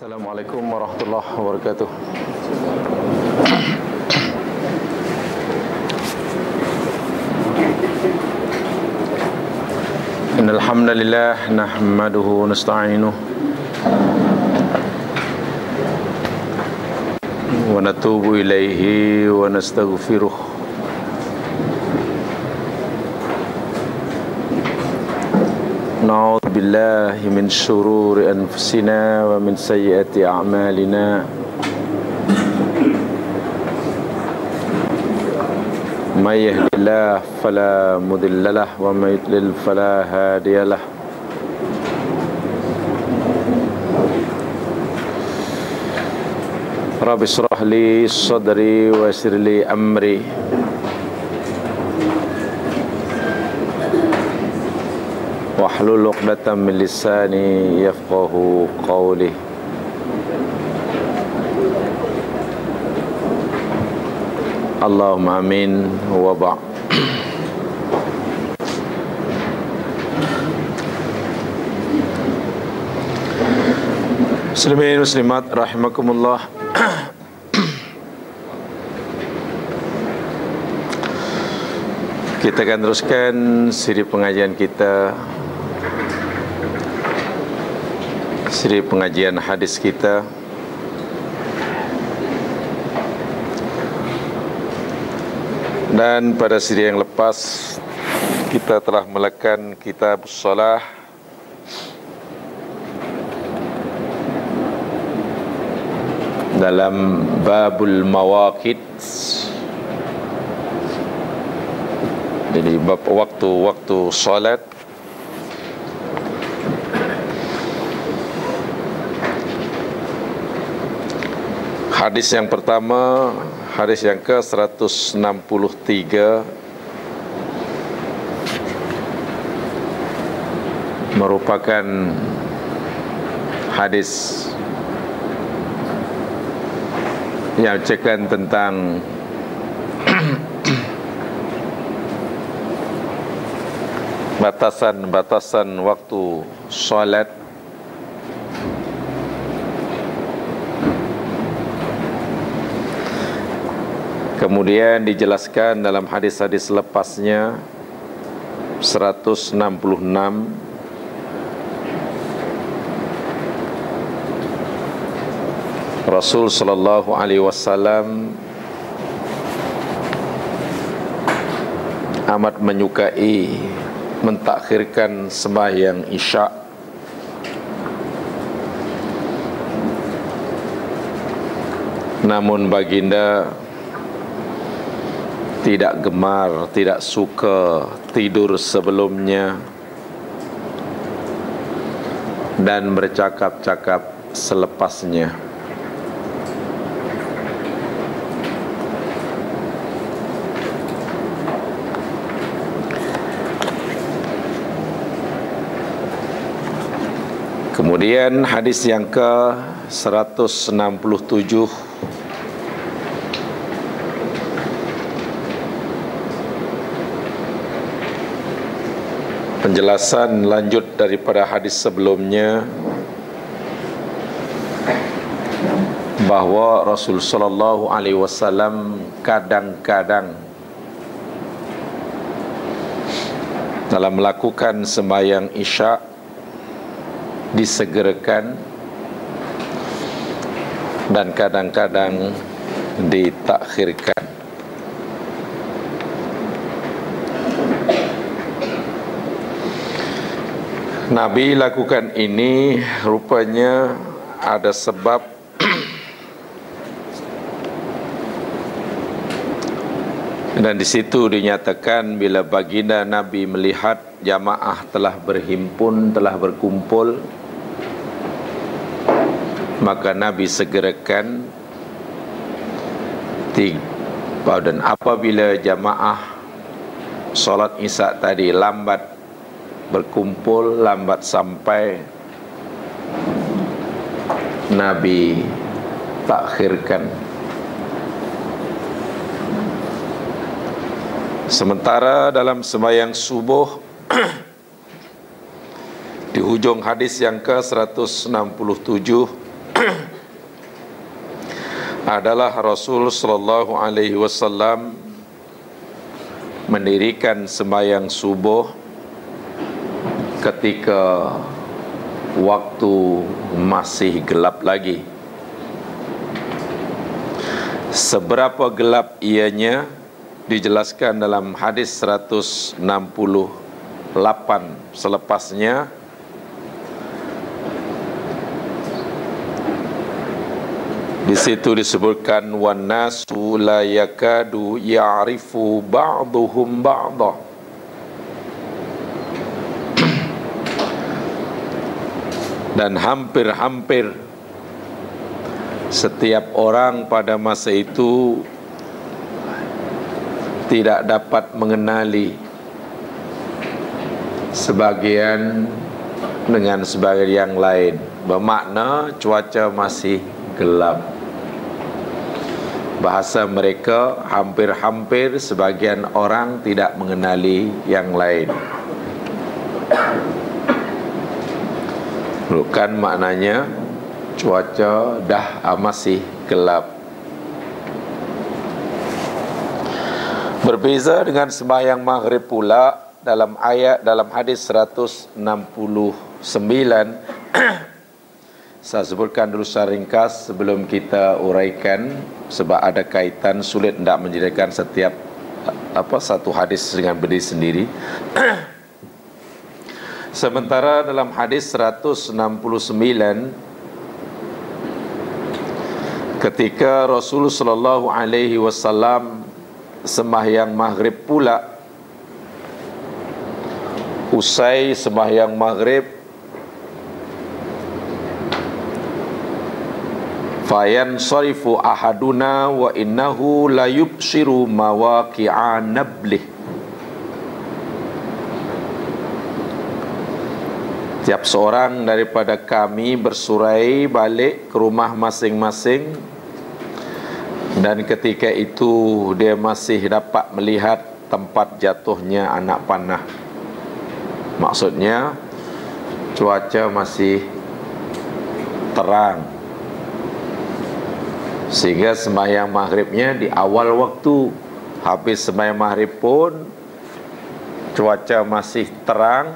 Assalamualaikum warahmatullahi wabarakatuh. Innal hamdalillah nahmaduhu wa nasta'inuhu wa natubu ilaihi wa nastaghfiruh. Na'udzu billahi min syururi anfusina wa min sayyiati a'malina. May yahdihillahu fala mudilla lahu wa may yudlil fala hadiya lahu. Rabbi shrah li sadri wa yassir li amri wahlul 'uqdatam min lisani yafqahu qawli. Allahumma amin wa ba'. Muslimin muslimat rahimakumullah. Kita akan teruskan siri pengajian kita, siri pengajian hadis kita. Dan pada siri yang lepas kita telah melakukan kitab shalah dalam babul mawaqit. Jadi bab waktu-waktu salat. Hadis yang pertama, hadis yang ke-163 merupakan hadis yang menceritakan tentang batasan-batasan waktu salat. Kemudian dijelaskan dalam hadis-hadis lepasnya 166 Rasul sallallahu alaihi wasallam amat menyukai mentakhirkan sembahyang Isya. Namun baginda tidak gemar, tidak suka tidur sebelumnya dan bercakap-cakap selepasnya. Kemudian hadis yang ke-167 penjelasan lanjut daripada hadis sebelumnya, bahawa Rasul sallallahu alaihi wasallam kadang-kadang dalam melakukan sembahyang Isya disegerakan dan kadang-kadang ditakhirkan. Nabi lakukan ini rupanya ada sebab. Dan di situ dinyatakan bila baginda Nabi melihat jamaah telah berhimpun, telah berkumpul, maka Nabi segerakan. Dan apabila jamaah solat Isya tadi lambat berkumpul, lambat sampai, Nabi takhirkan. Sementara dalam sembahyang subuh di hujung hadis yang ke-167 adalah Rasul sallallahu alaihi wasallam mendirikan sembahyang subuh ketika waktu masih gelap lagi. Seberapa gelap ianya dijelaskan dalam hadis 168 selepasnya. Di situ disebutkan wan nasu la yakadu ya'rifu ba'duhum ba'dah. Dan hampir-hampir setiap orang pada masa itu tidak dapat mengenali sebagian dengan sebagian yang lain. Bermakna cuaca masih gelap. Bahasa mereka hampir-hampir sebagian orang tidak mengenali yang lain. Bukan maknanya cuaca dah masih gelap. Berbeza dengan sembahyang maghrib pula dalam hadis 169. Saya sebutkan dulu secara ringkas sebelum kita uraikan, sebab ada kaitan, sulit hendak menjadikan setiap satu hadis dengan berdiri sendiri. Sementara dalam hadis 169, ketika Rasulullah sallallahu alaihi wasallam sembahyang maghrib pula, usai sembahyang maghrib, fayan sarifu ahaduna wa innahu la yubshiru mawaqi'a nablih. Tiap seorang daripada kami bersurai balik ke rumah masing-masing, dan ketika itu dia masih dapat melihat tempat jatuhnya anak panah. Maksudnya cuaca masih terang, sehingga sembahyang maghribnya di awal waktu. Habis sembahyang maghrib pun cuaca masih terang,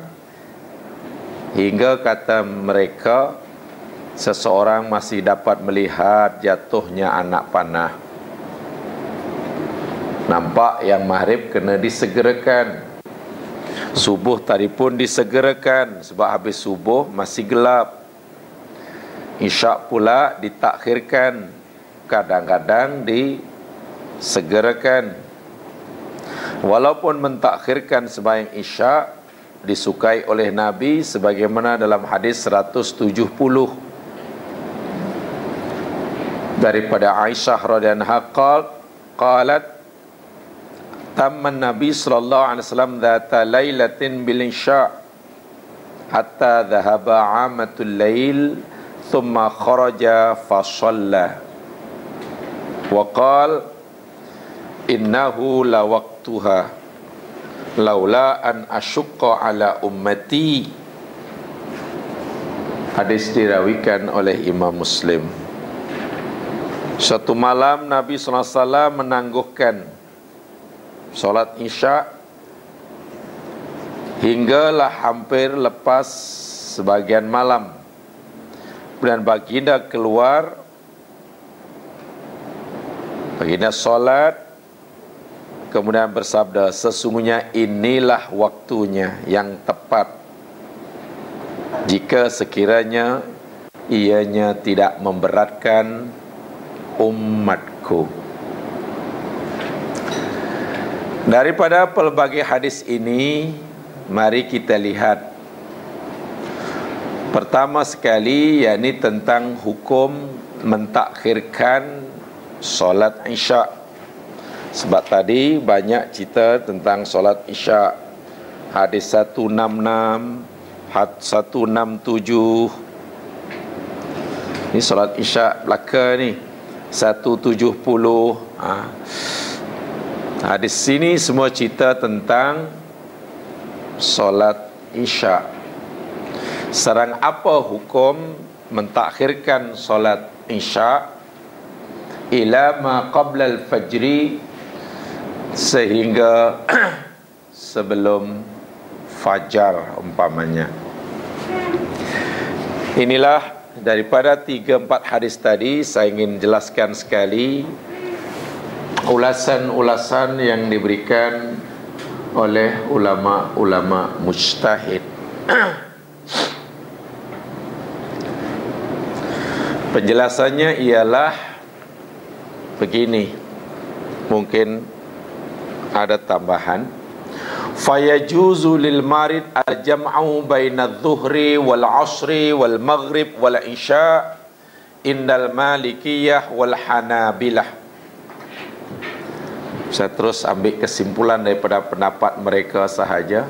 hingga kata mereka seseorang masih dapat melihat jatuhnya anak panah. Nampak yang maghrib kena disegerakan. Subuh tadi pun disegerakan sebab habis subuh masih gelap. Isyak pula ditakhirkan, kadang-kadang disegerakan. Walaupun mentakhirkan sembahyang isyak disukai oleh Nabi, sebagaimana dalam hadis 170 daripada Aisyah radhiyallahu anha qalat tamman Nabi sallallahu alaihi wasallam dzata lailatin bil isya hatta dhahaba 'amatul lail thumma kharaja fa shalla wa qala innahu la waqtuha laula an asyqa ala ummati. Hadis dirawikan oleh Imam Muslim. Satu malam Nabi SAW menangguhkan solat isya hinggalah hampir lepas sebagian malam. Dan baginda keluar, baginda solat, kemudian bersabda, sesungguhnya inilah waktunya yang tepat jika sekiranya ianya tidak memberatkan umatku. Daripada pelbagai hadis ini, mari kita lihat pertama sekali, yakni tentang hukum mentakhirkan solat isya. Sebab tadi banyak cerita tentang solat isya. Hadis 166, 167. Ini solat isya belaka ni 170. Hadis sini semua cerita tentang solat isya. Serang apa hukum mentakhirkan solat isya ila ma qabla al-fajri, sehingga sebelum fajar umpamanya. Inilah daripada 3-4 hadis tadi, saya ingin jelaskan sekali ulasan-ulasan yang diberikan oleh ulama-ulama mujtahid. Penjelasannya ialah begini, mungkin ada tambahan. Fayajuzu lil marid al-jam'u baina adh-dhuhri wal 'ashri wal maghrib wal isya indal malikiyah wal hanabilah. Saya terus ambil kesimpulan daripada pendapat mereka sahaja.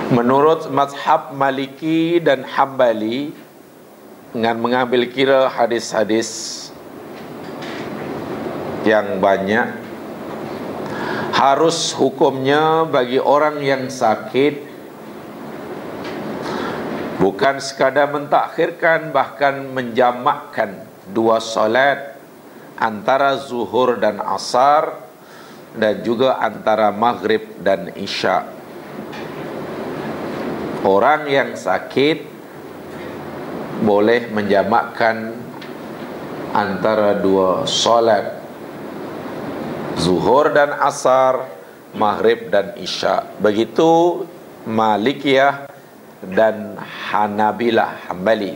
Menurut mazhab Maliki dan Hambali, dengan mengambil kira hadis-hadis yang banyak, harus hukumnya bagi orang yang sakit bukan sekadar mentakhirkan, bahkan menjamakkan 2 solat antara zuhur dan asar, dan juga antara maghrib dan isya. Orang yang sakit boleh menjamakkan antara 2 solat, zuhur dan asar, maghrib dan isya. Begitu Malikiyah dan Hanabilah, Hambali,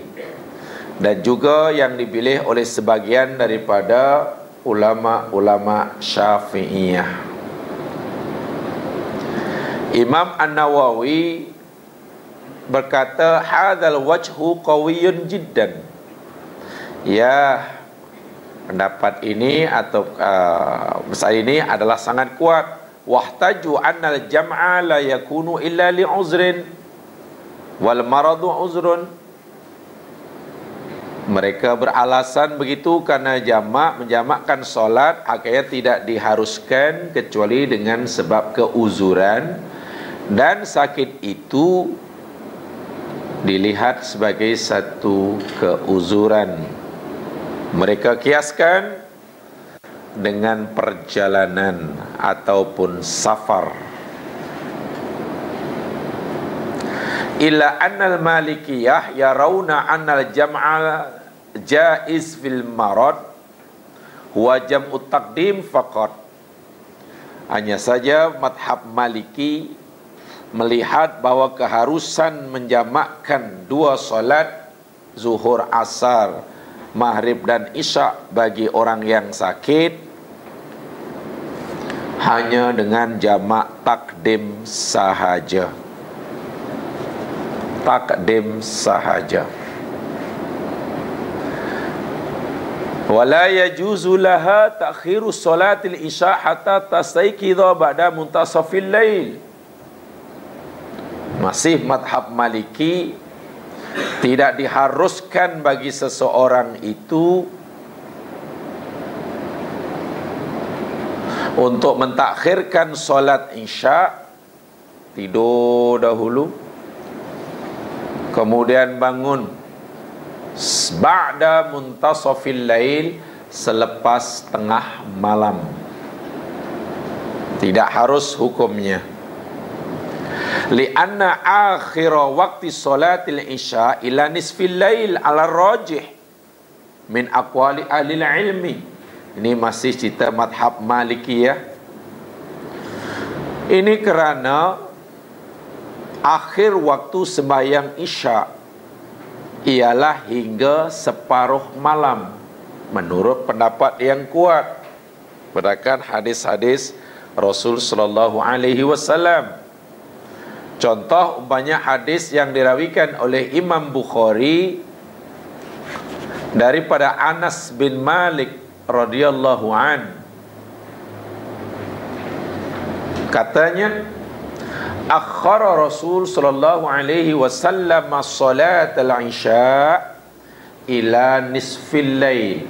dan juga yang dipilih oleh sebagian daripada ulama-ulama Syafi'iyah. Imam An-Nawawi berkata, hadzal wajhu qawiyyun jiddan. Ya, pendapat ini atau besar ini adalah sangat kuat. Wahtaju annal jam'a la yakunu illa li uzrin wal maradu uzrun. Mereka beralasan begitu karena menjamakkan solat akhirnya tidak diharuskan kecuali dengan sebab keuzuran, dan sakit itu dilihat sebagai satu keuzuran. Mereka kiaskan dengan perjalanan ataupun safar. Illa annal malikiyah yarawna annal jam'a jaiz fil marad huwa jam'ut taqdim faqat. Hanya saja madhab Maliki melihat bahawa keharusan menjamakkan 2 solat zuhur asar, maghrib dan isya bagi orang yang sakit hanya dengan jamak takdim sahaja. Takdim sahaja. Wala yajuzu laha ta'khiru salatil isya hatta tastayqidha ba'da muntasafil lail. Masih madhab Maliki, tidak diharuskan bagi seseorang itu untuk mentakhirkan solat isya, tidur dahulu, kemudian bangun ba'da muntasafil lail, selepas tengah malam. Tidak harus hukumnya. Lianna akhira waqti salatil isya ila nisfil lail ala rajih min aqwali ahli ilmi. Ini masih cerita madhab Malikiyah. Ini kerana akhir waktu sembahyang isya ialah hingga separuh malam, menurut pendapat yang kuat berdasarkan hadis-hadis Rasul sallallahu alaihi wasallam. Contoh umpamanya hadis yang dirawikan oleh Imam Bukhari daripada Anas bin Malik radhiyallahu an. Katanya, akhara Rasul sallallahu alaihi wasallam salat al-isya ila nisfil lail.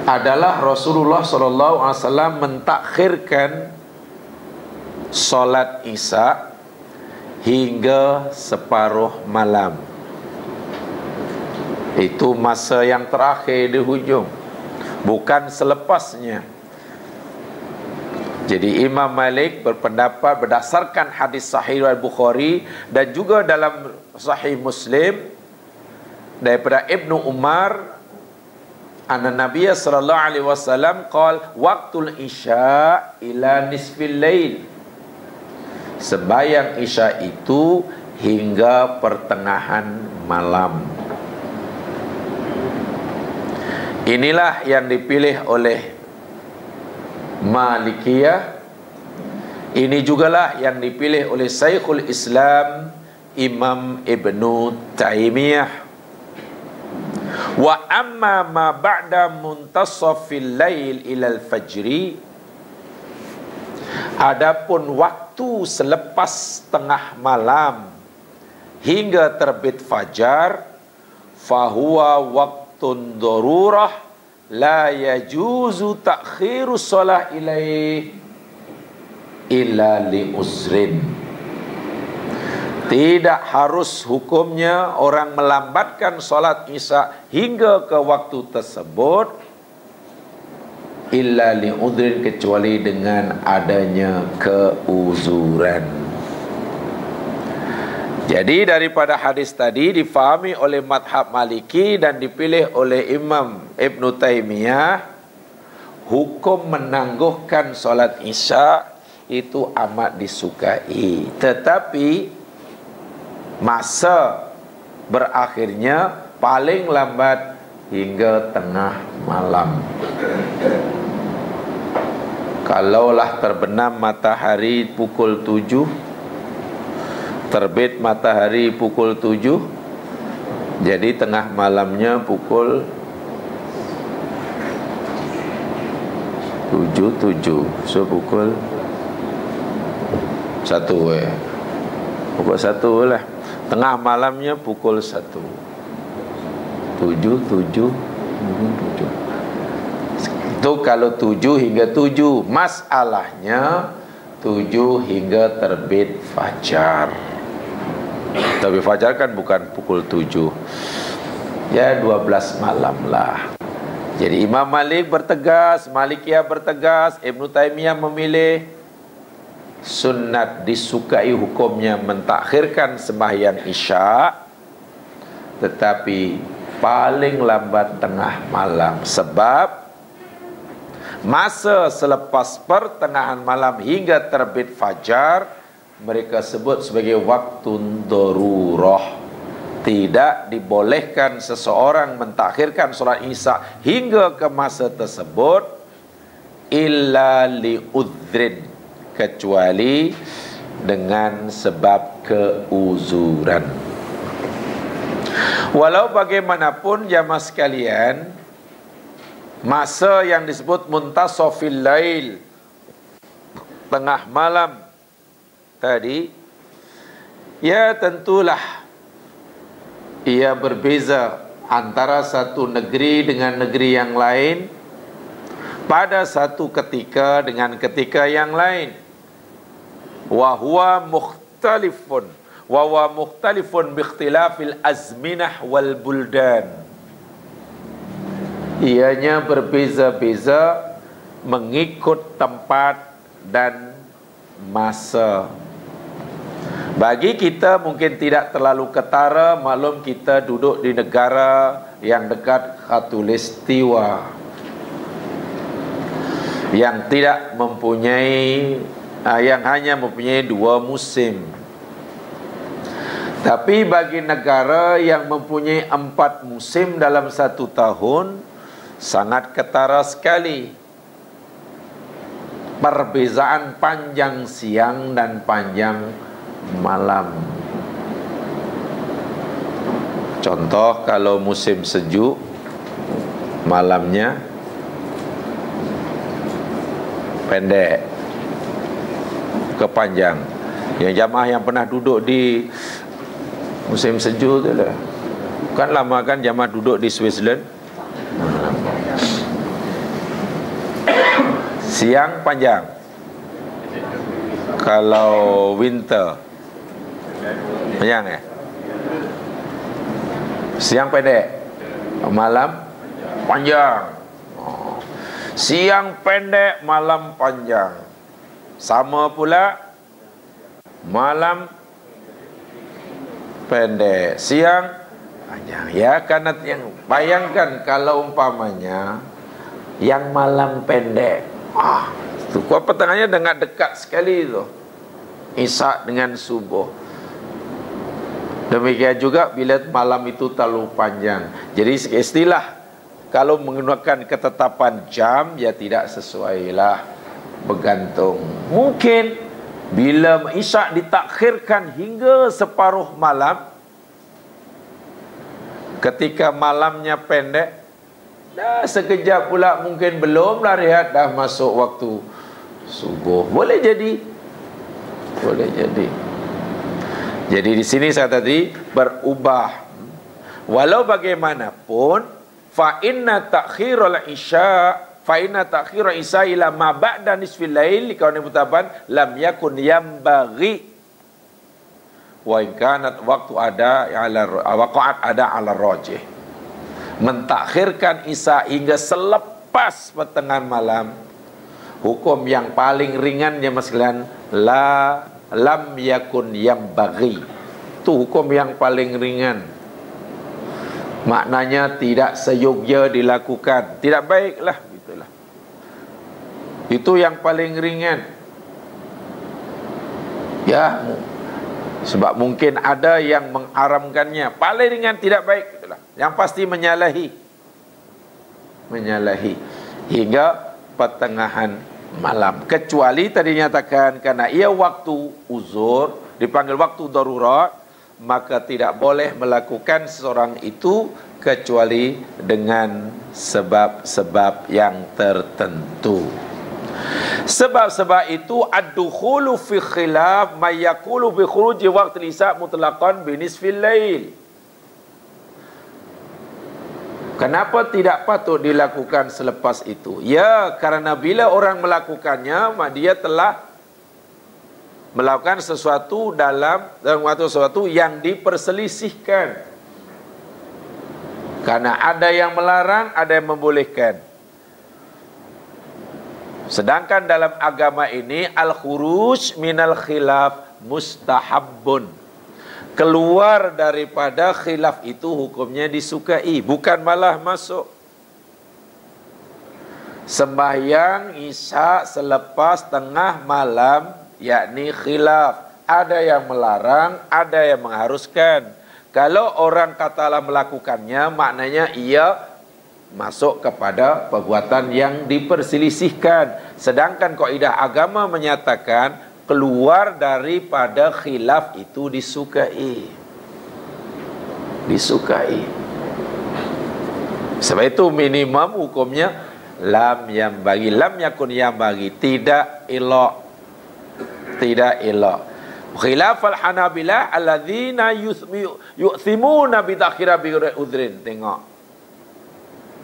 Adalah Rasulullah sallallahu alaihi wasallam mentakhirkan solat isya hingga separuh malam. Itu masa yang terakhir di hujung, bukan selepasnya. Jadi Imam Malik berpendapat berdasarkan hadis Sahih Al-Bukhari dan juga dalam Sahih Muslim daripada Ibnu Umar, anna Nabiy sallallahu alaihi wasallam qala waqtul isya ila nisfil lail. Sembahyang isya itu hingga pertengahan malam. Inilah yang dipilih oleh Malikiyah. Ini jugalah yang dipilih oleh Syekhul Islam Imam Ibnu Taimiyah. Wa amma ma ba'da muntasafil lail ilal fajri, adapun waktu selepas tengah malam hingga terbit fajar, fahuwa waqtun darurah la yajuzu ta'khiru shalah ilaih illa li usrin. Tidak harus hukumnya orang melambatkan solat isya hingga ke waktu tersebut illa li udrin, kecuali dengan adanya keuzuran. Jadi daripada hadis tadi difahami oleh madhab Maliki dan dipilih oleh Imam Ibn Taimiyah, hukum menangguhkan solat isya itu amat disukai, tetapi masa berakhirnya paling lambat hingga tengah malam. Kalaulah terbenam matahari pukul 7, terbit matahari pukul 7, jadi tengah malamnya pukul 7, so pukul 1 pukul 1 lah. Tengah malamnya pukul 1. 7. Itu kalau 7 hingga 7. Masalahnya 7 hingga terbit fajar. Tapi fajar kan bukan pukul 7. Ya 12 malam lah. Jadi Imam Malik bertegas, Malikiyah bertegas, Ibnu Taimiyah memilih sunnat, disukai hukumnya mentakhirkan sembahyang isya, tetapi paling lambat tengah malam. Sebab masa selepas pertengahan malam hingga terbit fajar mereka sebut sebagai waktu darurah. Tidak dibolehkan seseorang mentakhirkan solat isya hingga ke masa tersebut illa li udhrin, kecuali dengan sebab keuzuran. Walau bagaimanapun jamaah sekalian, masa yang disebut muntasafil lail, tengah malam tadi, ya tentulah ia berbeza antara satu negeri dengan negeri yang lain, pada satu ketika dengan ketika yang lain. Wa huwa mukhtalifun biikhtilafil azminah wal buldan. Ianya berbeza-beza mengikut tempat dan masa. Bagi kita mungkin tidak terlalu ketara, maklum kita duduk di negara yang dekat khatulistiwa, yang tidak mempunyai, yang hanya mempunyai 2 musim. Tapi bagi negara yang mempunyai 4 musim dalam 1 tahun, sangat ketara sekali perbezaan panjang siang dan panjang malam. Contoh, kalau musim sejuk malamnya pendek ke panjang. Yang jamaah yang pernah duduk di musim sejuk tu lah, kan lama kan jamaah duduk di Switzerland. Siang panjang kalau winter, Panjang ya? Siang pendek, malam panjang. Siang pendek, malam panjang. Sama pula malam pendek, siang panjang. Ya, karena yang bayangkan kalau umpamanya yang malam pendek, itu pertengahannya dengan dekat sekali itu, Isya dengan subuh. Demikian juga bila malam itu terlalu panjang. Jadi istilah kalau menggunakan ketetapan jam, ya tidak sesuai lah, bergantung. Mungkin bila Isya ditakhirkan hingga separuh malam, ketika malamnya pendek, dah sekejap pula mungkin belumlah rehat, dah masuk waktu subuh. Boleh jadi. Boleh jadi. Jadi di sini saya tadi berubah. Walau bagaimanapun, fa inna ta'khirul isya, fa inna ta'khirul isya ila ma ba'da nisfil lail kauni mutaban lam yakun yambaghi wa in kanat waqtu ada ala waqa'at ada ala rajih. Mentakhirkan isya hingga selepas pertengahan malam, hukum yang paling ringannya sekalian, lam yakun yambaghi. Itu hukum yang paling ringan. Maknanya tidak seyogyanya dilakukan, tidak baiklah, gitulah. Itu yang paling ringan. Ya, sebab mungkin ada yang mengharamkannya. Paling ringan tidak baik, gitulah. Yang pasti menyalahi hingga pertengahan malam. Kecuali tadi nyatakan karena ia waktu uzur, dipanggil waktu darurat, maka tidak boleh melakukan seseorang itu kecuali dengan sebab-sebab yang tertentu. Sebab-sebab itu ad-dukhulu fi khilaf may yaqulu bi khuruji waqti isya mutlaqan bi nisfil lail. Kenapa tidak patut dilakukan selepas itu? Ya, karena bila orang melakukannya, dia telah melakukan sesuatu dalam waktu sesuatu yang diperselisihkan. Karena ada yang melarang, ada yang membolehkan. Sedangkan dalam agama ini al-khuruj minal khilaf mustahabbun. Keluar daripada khilaf itu hukumnya disukai, bukan malah masuk. Sembahyang Isya selepas tengah malam, yakni khilaf. Ada yang melarang, ada yang mengharuskan. Kalau orang katalah melakukannya, maknanya ia masuk kepada perbuatan yang diperselisihkan. Sedangkan kaidah agama menyatakan keluar daripada khilaf itu disukai. Sebab itu minimum hukumnya lam yakun yambaghi, tidak elok. Khilaf al-Hanabilah alladzina yu'thimuna bi ta'khira bi udhrin. Tengok,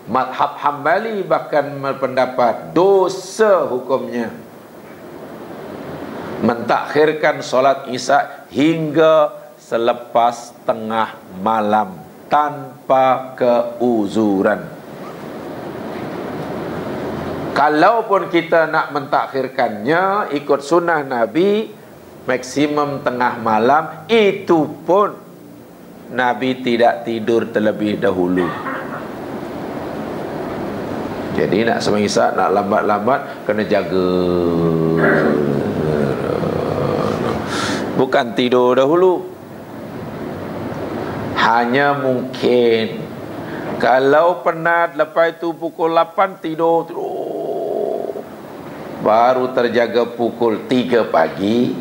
madhab Hambali bahkan berpendapat dosa hukumnya mentakhirkan solat Isya hingga selepas tengah malam tanpa keuzuran. Kalaupun kita nak mentakhirkannya ikut sunnah Nabi, maksimum tengah malam, itu pun Nabi tidak tidur terlebih dahulu. Jadi nak sembahyang Isya, nak lambat-lambat, kena jaga. Bukan tidur dahulu. Hanya mungkin kalau penat, lepas itu pukul 8 tidur, baru terjaga pukul 3 pagi,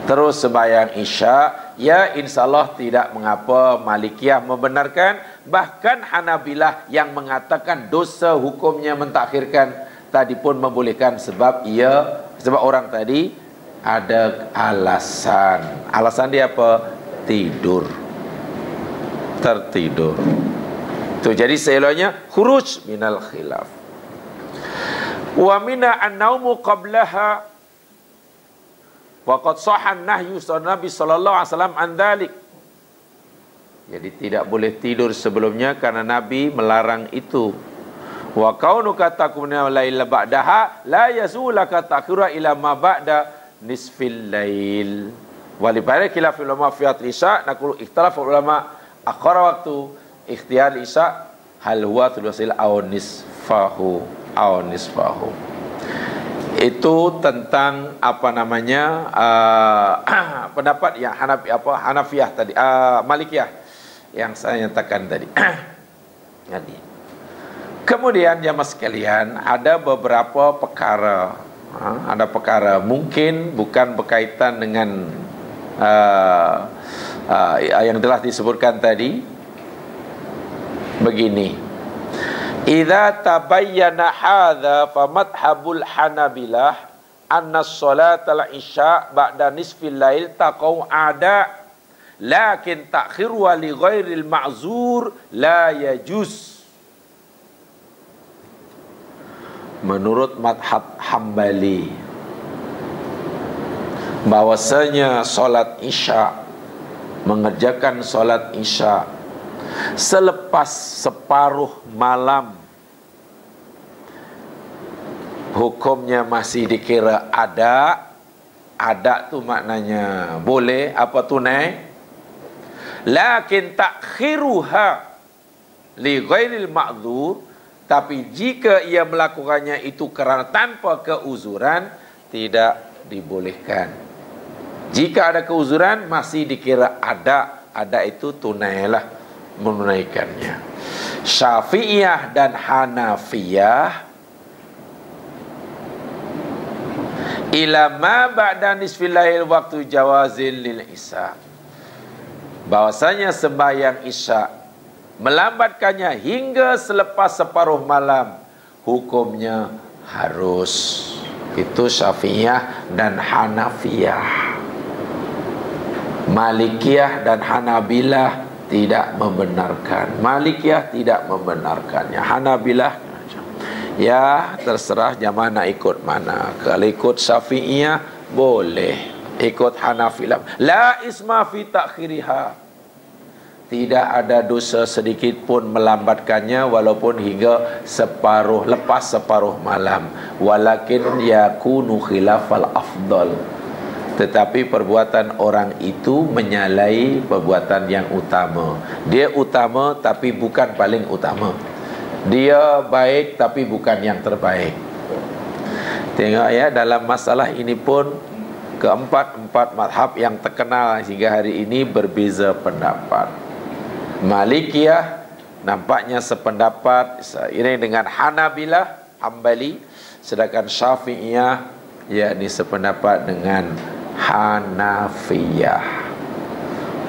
terus sembahyang Isya, ya insyaAllah tidak mengapa. Malikiyah membenarkan, bahkan Hanabilah yang mengatakan dosa hukumnya mentakhirkan tadi pun membolehkan, sebab orang tadi ada alasan. Alasan dia apa? Tertidur. Itu jadi seeloknya khuruj minal khilaf. Wa mina an-naumu qablaha Wa qad sahhan nahyu Nabi sallallahu alaihi wasallam an dzalik. Jadi tidak boleh tidur sebelumnya karena Nabi melarang itu. Wa kaunuka takumna laila ba'daha la yazulaka takhira ila ma ba'da nisfil lail. Wa li bari khilaf ulama fi isya naqulu ikhtalafa ulama akhara waktu ikhtiyar isya hal huwa thulusil aw nisfahu aw nisfahu. Itu tentang apa namanya pendapat yang Hanafiyah tadi, Malikiyah yang saya nyatakan tadi. Kemudian jamaah sekalian, ada beberapa perkara, ada perkara mungkin bukan berkaitan dengan yang telah disebutkan tadi. Begini, idza tabayyana hadza fa madhhabul Hanabilah anna sholatal isya ba'da nisfil lail taqau ada, lakin ta'khir wa li ghairil ma'zur la yajuz. Menurut madhab Hambali, bahwasanya solat isya, mengerjakan solat isya selepas separuh malam, hukumnya masih dikira ada. Ada tu maknanya boleh, apa tunai. Lakin takhiruha li ghairil ma'dzur, tapi jika ia melakukannya itu kerana tanpa keuzuran, tidak dibolehkan. Jika ada keuzuran masih dikira ada. Ada itu tunailah, menunaikannya. Syafi'iyah dan Hanafiyah ila ma ba'da nisfil lail waktu jawazil lil isya, bahwasanya sembahyang isya melambatkannya hingga selepas separuh malam, hukumnya harus. Itu Syafi'iyah dan Hanafiyah. Malikiyah dan Hanabilah tidak membenarkan. Malikiyah tidak membenarkannya. Hanabilah ya terserah jamaah nak ikut mana. Kalau ikut Syafi'iyah boleh, ikut Hanafilah la isma fi takhiriha, tidak ada dosa sedikit pun melambatkannya walaupun hingga separuh, lepas separuh malam. Walakin yakunu khilafal afdal, tetapi perbuatan orang itu menyalahi perbuatan yang utama. Dia utama tapi bukan paling utama. Dia baik tapi bukan yang terbaik. Tengok ya, dalam masalah ini pun keempat mazhab yang terkenal hingga hari ini berbeza pendapat. Malikiyah nampaknya sependapat seiring dengan Hanabilah, Hambali, sedangkan Syafi'iyah yakni sependapat dengan Hanafiyah.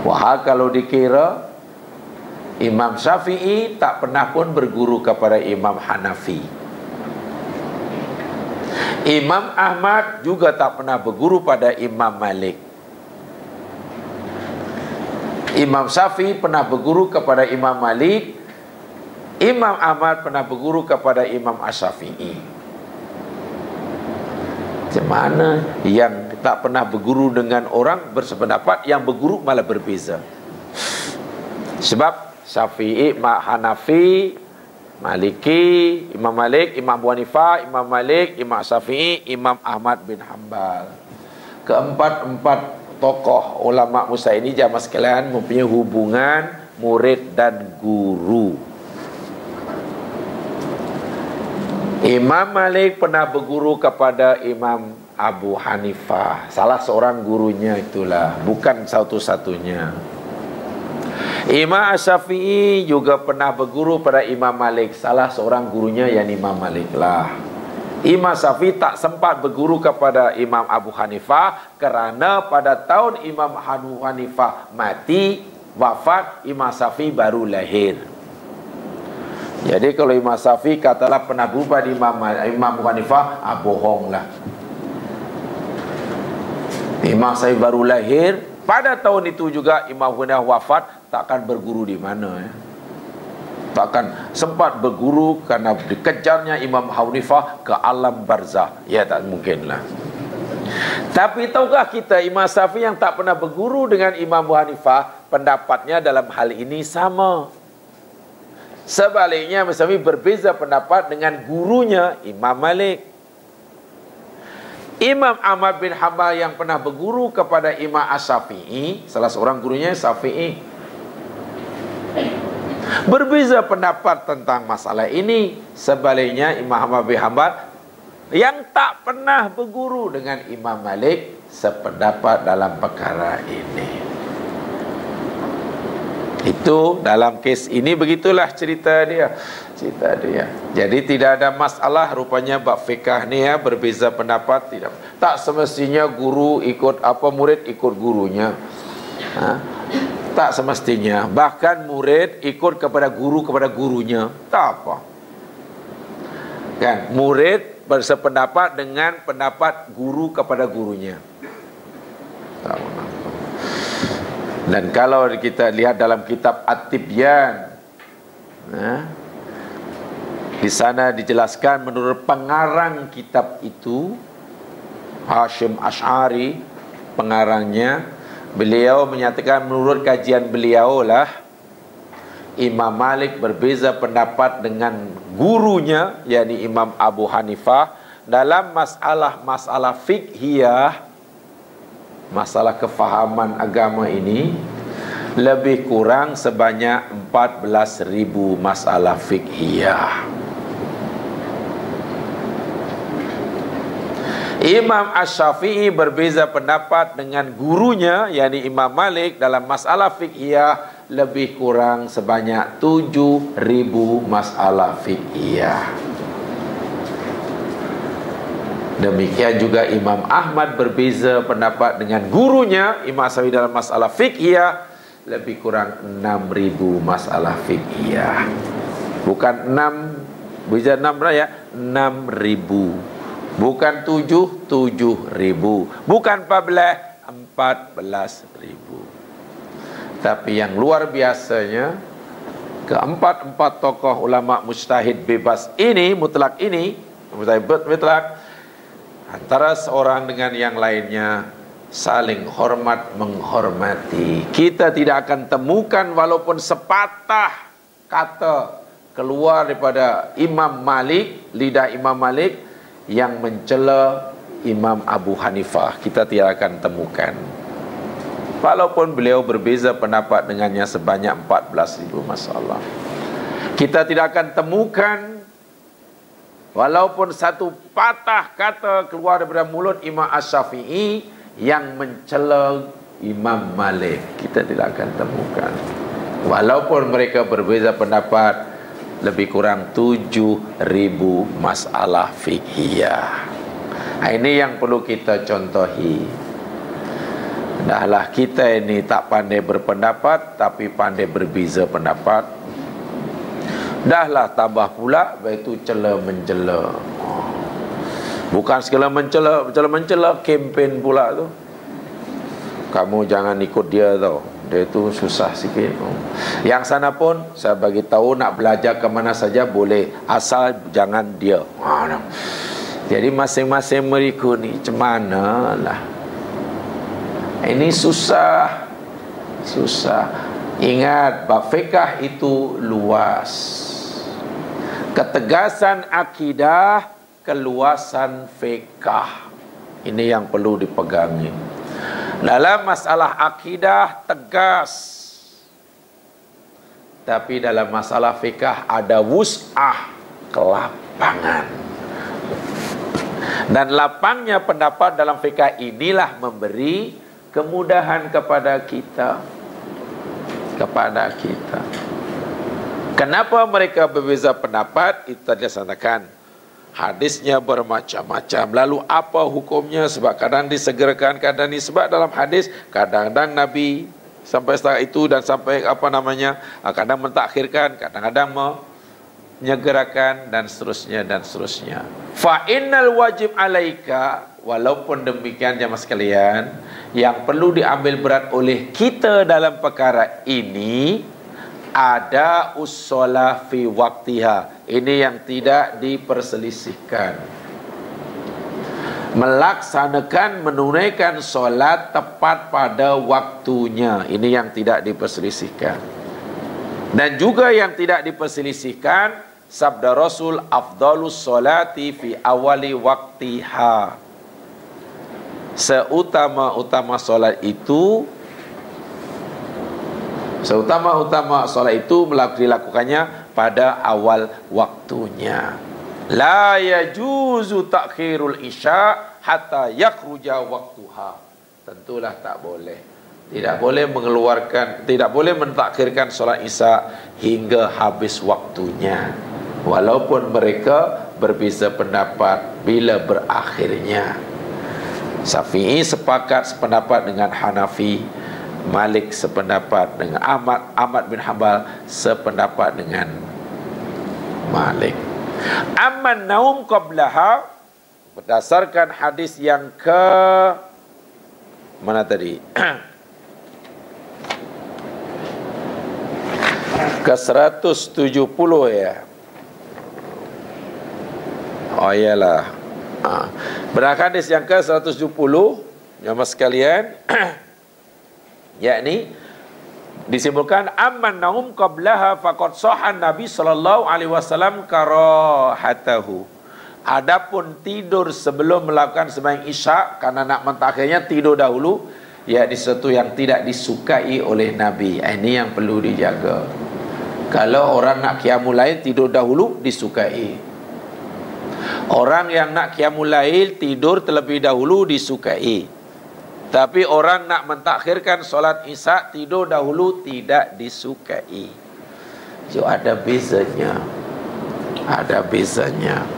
Wah, kalau dikira Imam Syafi'i tak pernah pun berguru kepada Imam Hanafi. Imam Ahmad juga tak pernah berguru pada Imam Malik. Imam Syafi'i pernah berguru kepada Imam Malik. Imam Ahmad pernah berguru kepada Imam Asy-Syafi'i. Macam mana yang tak pernah berguru dengan orang bersependapat, yang berguru malah berbeza? Sebab Syafi'i, Hanafi, Maliki, Imam Malik, Imam Abu Hanifah, Imam Malik, Imam Syafi'i, Imam Ahmad bin Hanbal. Keempat tokoh ulama Musa ini jamaah sekalian mempunyai hubungan murid dan guru. Imam Malik pernah berguru kepada Imam Abu Hanifah, salah seorang gurunya itulah, bukan satu-satunya. Imam Syafi'i juga pernah berguru pada Imam Malik, salah seorang gurunya yang Imam Malik lah. Imam Syafi'i tak sempat berguru kepada Imam Abu Hanifah kerana pada tahun Imam Abu Hanifah mati, wafat, Imam Syafi'i baru lahir. Jadi kalau Imam Syafi'i katalah pernah berubah di Imam Abu Hanifah, bohonglah. Imam Syafi'i baru lahir, pada tahun itu juga Imam Abu Hanifah wafat, takkan berguru di mana ya? Takkan sempat berguru karena dikejarnya Imam Abu Hanifah ke alam barzah. Ya tak mungkinlah. Tapi tahukah kita Imam Syafi'i yang tak pernah berguru dengan Imam Abu Hanifah, pendapatnya dalam hal ini sama. Sebaliknya Imam Syafi'i berbeza pendapat dengan gurunya Imam Malik. Imam Ahmad bin Hanbal yang pernah berguru kepada Imam Asy-Syafi'i, salah seorang gurunya Syafi'i, berbeza pendapat tentang masalah ini. Sebaliknya Imam Ahmad bin Hanbal yang tak pernah berguru dengan Imam Malik sependapat dalam perkara ini. Itu dalam kes ini begitulah cerita dia. Jadi tidak ada masalah rupanya bab fikah ni ya, berbeza pendapat tidak. Tak semestinya guru ikut murid ikut gurunya. Tak semestinya. Bahkan murid ikut kepada gurunya. Tak apa. Kan, murid bersependapat dengan pendapat guru kepada gurunya. Tak apa. Dan kalau kita lihat dalam kitab At-Tibyan, di sana dijelaskan menurut pengarang kitab itu, Hashim Asy'ari pengarangnya, beliau menyatakan menurut kajian beliau lah, Imam Malik berbeza pendapat dengan gurunya, yakni Imam Abu Hanifah, dalam masalah fiqhiyah, masalah kefahaman agama ini, lebih kurang sebanyak 14.000 masalah fiqhiyah. Imam Asy-Syafi'i berbeza pendapat dengan gurunya, yakni Imam Malik, dalam masalah fiqhiyah lebih kurang sebanyak 7.000 masalah fiqhiyah. Demikian juga Imam Ahmad berbeza pendapat dengan gurunya Imam Syafi'i dalam masalah fiqhiyah lebih kurang 6.000 masalah fiqhiyah. Bukan 6, beza 6 ya, 6.000. Bukan 7, 7.000. Bukan 14, 14.000. Tapi yang luar biasanya, keempat tokoh ulama mujtahid bebas ini, mutlak ini, mutlak, antara seorang dengan yang lainnya saling hormat menghormati. Kita tidak akan temukan walaupun sepatah kata keluar daripada Imam Malik, lidah Imam Malik, yang mencela Imam Abu Hanifah. Kita tidak akan temukan, walaupun beliau berbeza pendapat dengannya sebanyak 14.000 masalah. Kita tidak akan temukan walaupun satu patah kata keluar daripada mulut Imam Asy-Syafi'i yang mencela Imam Malik. Kita tidak akan temukan, walaupun mereka berbeza pendapat lebih kurang 7.000 masalah fiqhiyah. Ini yang perlu kita contohi. Dahlah kita ini tak pandai berpendapat, tapi pandai berbeza pendapat. Dahlah tambah pula iaitu cela-mencela. Bukan segala mencela, kempen pula tu. Kamu jangan ikut dia tau, dia tu susah sikit. Yang sana pun saya bagi tahu, nak belajar ke mana saja boleh, asal jangan dia. Jadi masing-masing mereka ni macam mana lah. Ini susah. Ingat, bab fiqh itu luas. Ketegasan akidah, keluasan fiqh. Ini yang perlu dipegangi. Dalam masalah akidah tegas, tapi dalam masalah fiqh ada wus'ah, kelapangan. Dan lapangnya pendapat dalam fiqh inilah memberi kemudahan kepada kita. Kenapa mereka berbeza pendapat? Itu tadi saya katakan, hadisnya bermacam-macam. Lalu apa hukumnya? Sebab kadang disegerakan, kadang disebab dalam hadis, kadang-kadang Nabi sampai setelah itu dan sampai kadang mentakhirkan, kadang-kadang menyegerakan, dan seterusnya. Fa innal wajib alaika, walaupun demikian jemaah sekalian, yang perlu diambil berat oleh kita dalam perkara ini ada ussolah fi waktiha. Ini yang tidak diperselisihkan. melaksanakan, menunaikan solat tepat pada waktunya. Ini yang tidak diperselisihkan. Dan juga yang tidak diperselisihkan, sabda Rasul, afdalus solati fi awali waktiha. Seutama-utama solat itu, dilakukannya pada awal waktunya. La yajuzu ta'khirul isya hatta yakhruja waktuha. Tentulah tak boleh. Tidak boleh mentakhirkan solat isya hingga habis waktunya. Walaupun mereka berbeza pendapat bila berakhirnya. Syafi'i sependapat dengan Hanafi, Malik sependapat dengan Ahmad bin Hanbal sependapat dengan Malik. Amman naum qablaha, berdasarkan hadis yang ke mana tadi? Ke 170 ya. Oh iyalah. Berdasarkan hadis yang ke 170, jemaah sekalian, yakni disimpulkan amman naum qablaha faqad sahhan Nabi sallallahu alaihi wasallam karahatahu. Adapun tidur sebelum melakukan sembahyang Isya karena nak mentakhirnya tidur dahulu, ya sesuatu yang tidak disukai oleh Nabi. Ini yang perlu dijaga. Kalau orang nak qiyamul lail tidur dahulu disukai. Orang yang nak qiyamul lail tidur terlebih dahulu disukai. Tapi orang nak mentakhirkan solat Isya tidur dahulu tidak disukai. So ada bezanya. Ada bezanya.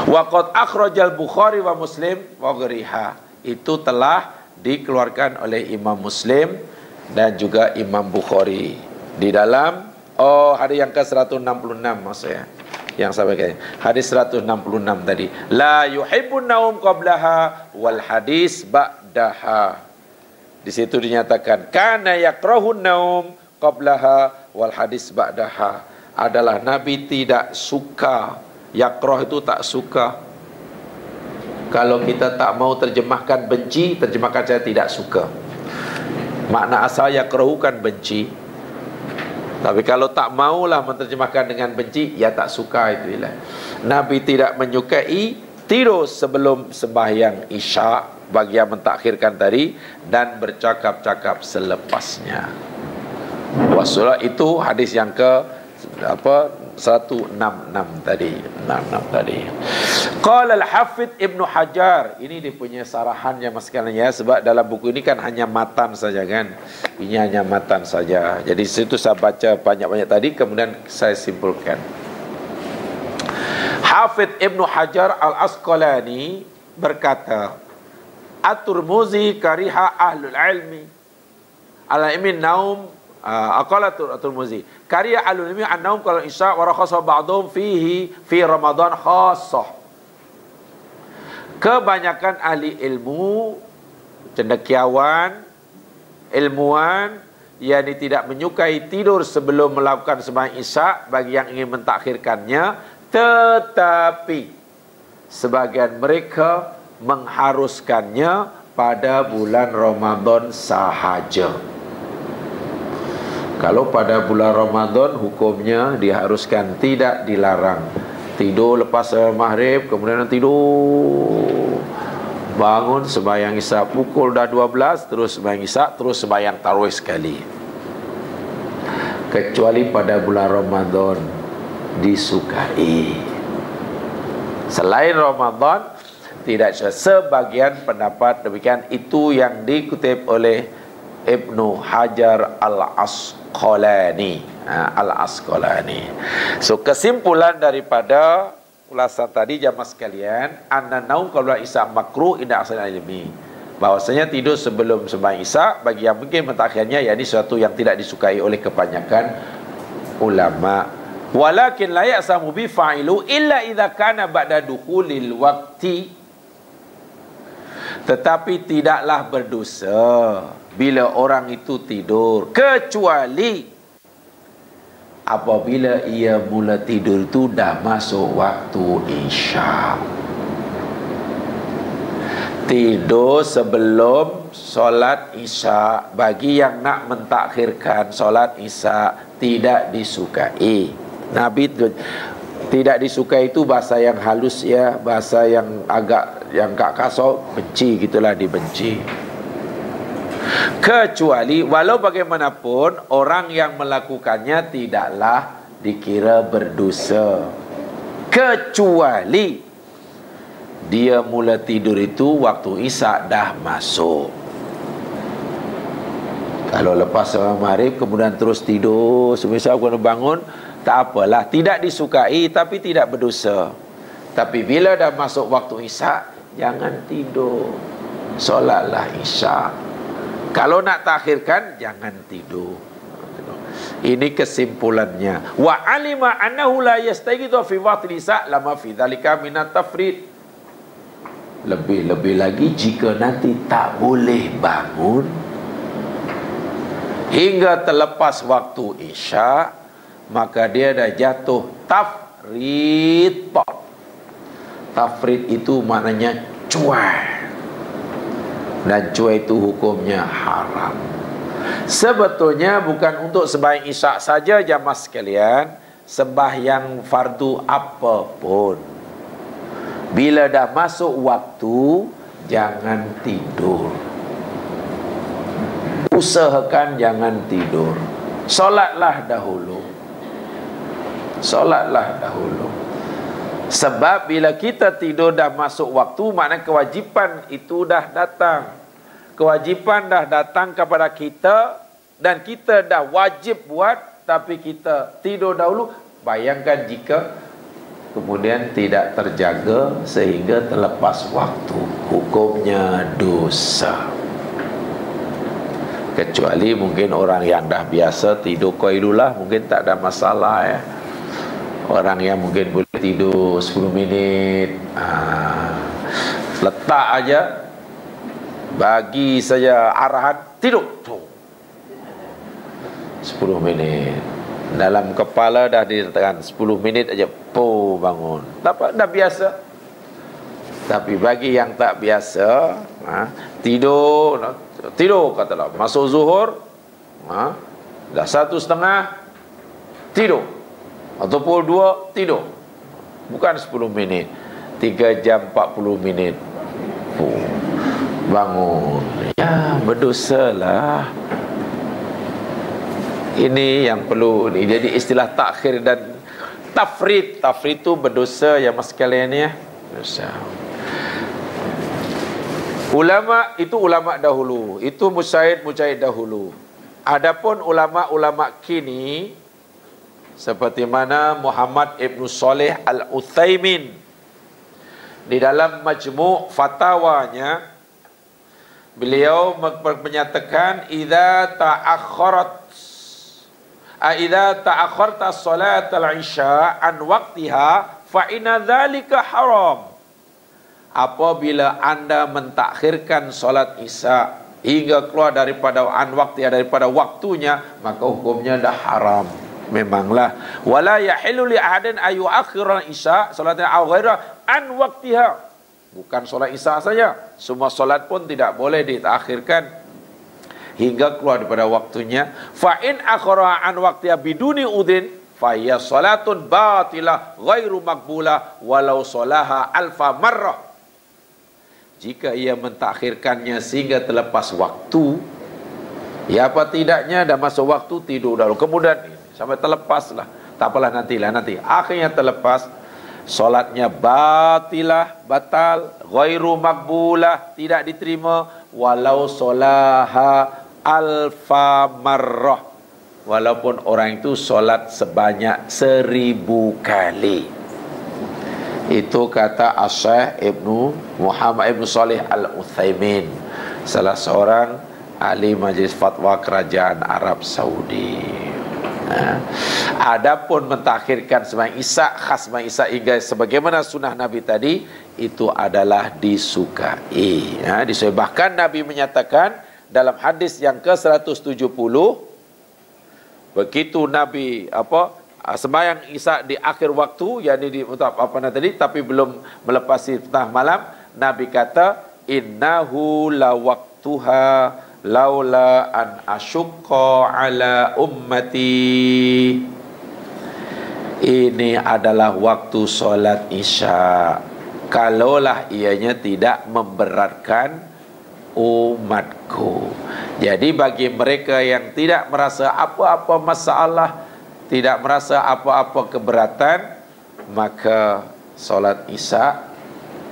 Waqad akhrajal Bukhari wa Muslim wa ghariha. Itu telah dikeluarkan oleh Imam Muslim dan juga Imam Bukhari di dalam hadis yang ke-166 maksudnya. Yang sampai kayak hadis 166 tadi, la yuhibbun naum qablaha wal hadis ba'daha. Di situ dinyatakan kana yakrahun naum qablaha wal hadis ba'daha. Adalah Nabi tidak suka. Yakrah itu tak suka. Kalau kita tak mau terjemahkan benci, terjemahkan saya tidak suka. Makna asal yakrahu kan benci. Tapi kalau tak maulah menerjemahkan dengan benci, ya tak suka itu ialah. Nabi tidak menyukai tidur sebelum sembahyang Isya bagi yang mentakhirkan tadi dan bercakap-cakap selepasnya. Wasolat itu hadis yang ke 166 tadi. 66 tadi. Qala al-Hafidz Ibnu Hajar, ini dia punya sarahannya mas sekalian ya, sebab dalam buku ini kan hanya matan saja kan. Ini hanya matan saja. Jadi situ saya baca banyak-banyak tadi kemudian saya simpulkan. Hafidz Ibnu Hajar Al-Asqalani berkata, At-Tirmidzi kariha ahlul ilmi al-ilmi naum aqala At-Tirmidzi kariha ahlul ilmi an-naum qala isya wa rakhasa ba'dhum fihi fi Ramadan khassah. Kebanyakan ahli ilmu, cendekiawan, ilmuwan, yang tidak menyukai tidur sebelum melakukan sembahyang Isya bagi yang ingin mentakhirkannya, tetapi sebagian mereka mengharuskannya pada bulan Ramadan sahaja. Kalau pada bulan Ramadan hukumnya diharuskan, tidak dilarang. Tidur lepas maghrib, kemudian tidur, bangun sembahyang Isya pukul dah 12, terus sembahyang Isya, terus sembahyang tarawih sekali. Kecuali pada bulan Ramadan disukai. Selain Ramadan tidak. Sebagian pendapat demikian. Itu yang dikutip oleh Ibnu Hajar Al-Asqalani. Al-Asqalani. So kesimpulan daripada ulasan tadi jamaah sekalian, anna naum qabla Isya makruh inda aksal ilmi. Bahwasanya tidur sebelum sembahyang Isya bagi yang mungkin mentakhirnya, yakni sesuatu yang tidak disukai oleh kebanyakan ulama. Walakin la ya'samu bi fa'ilu illa idza kana ba'da dukhulil waqti. Tetapi tidaklah berdosa bila orang itu tidur, kecuali apabila ia mula tidur itu dah masuk waktu Isya. Tidur sebelum solat isya. Bagi yang nak mentakhirkan solat isya tidak disukai. Nabi tidak disukai itu bahasa yang halus ya, bahasa yang agak yang kak kasar, benci gitulah, dibenci. Kecuali walau bagaimanapun orang yang melakukannya tidaklah dikira berdosa, kecuali dia mula tidur itu waktu isya dah masuk. Kalau lepas maghrib kemudian terus tidur, semisal kena bangun, tak apalah, tidak disukai tapi tidak berdosa. Tapi bila dah masuk waktu isya, jangan tidur, solatlah isya. Kalau nak takhirkan, jangan tidur. Ini kesimpulannya. Wa alima annahu la yastaghithu fi waqti isya lama fi dzalika minat tafrid. Lebih-lebih lagi jika nanti tak boleh bangun hingga terlepas waktu isya, maka dia dah jatuh tafrid. Tafrid itu maknanya cuai, dan cuai itu hukumnya haram. Sebetulnya bukan untuk sembahyang isya saja jamaah sekalian, sembahyang fardu apapun, bila dah masuk waktu, jangan tidur. Usahakan jangan tidur. Solatlah dahulu. Solatlah dahulu. Sebab bila kita tidur dah masuk waktu, maknanya kewajipan itu dah datang. Kewajipan dah datang kepada kita dan kita dah wajib buat, tapi kita tidur dahulu. Bayangkan jika kemudian tidak terjaga sehingga terlepas waktu, hukumnya dosa. Kecuali mungkin orang yang dah biasa tidur qailulah, mungkin tak ada masalah ya. Orang yang mungkin boleh tidur 10 minit, letak aja, bagi saja arahan, tidur 10 menit. Dalam kepala dah diletakkan 10 minit aja, bangun. Dah biasa. Tapi bagi yang tak biasa, tidur katalah masuk zuhur, dah 1:30 tidur, atau pukul 2 tidur, bukan 10 minit, 3 jam 40 minit bangun, ya berdosalah. Ini yang perlu jadi istilah takhir dan tafrid. Tafrid itu berdosa ya mas sekalian ya, dosa. Ulama itu ulama dahulu, itu mujtahid dahulu. Adapun ulama-ulama kini seperti mana Muhammad Ibn Saleh Al-Utsaimin di dalam majmu' fatwanya, beliau menyatakan idza ta'akhkharta salat al-isya an waqtiha fa inna dzalika haram. Apabila anda mentakhirkan salat isya hingga keluar daripada daripada waktunya, maka hukumnya dah haram. Memanglah wala yahillu li ahadin ayu akhiran isya salatnya aw ghaira an waqtiha. Bukan salat isya saja, semua salat pun tidak boleh ditakhirkan hingga keluar daripada waktunya. Fa in akhara an waqtiha biduni udhin fa hiya salatun batilah ghairu maqbulah walau salaha alfa marrah. Jika ia mentakhirkannya sehingga terlepas waktu, ya apa tidaknya dah masuk waktu, tidur dahulu, kemudian sampai terlepas lah, tak apalah nanti, akhirnya terlepas, solatnya batal, ghairu maqbulah, tidak diterima, walau solaha alfa marrah, walaupun orang itu solat sebanyak 1000 kali. Itu kata Asy-Syaikh Ibnu Muhammad Ibn Saleh Al-Utsaimin, salah seorang ahli majlis fatwa kerajaan Arab Saudi. Adapun mentakhirkan sembahyang isya, khas sembahyang isya hingga sebagaimana sunnah Nabi tadi, itu adalah disukai. Bahkan Nabi menyatakan dalam hadis yang ke-170, begitu Nabi sembahyang isya di akhir waktu, yakni tadi, tapi belum melepasi tengah malam, Nabi kata innahu lawaqtuha laula an asyqa ala ummati. Ini adalah waktu solat isya, kalaulah ianya tidak memberatkan umatku. Jadi bagi mereka yang tidak merasa apa-apa masalah, tidak merasa apa-apa keberatan, maka solat isya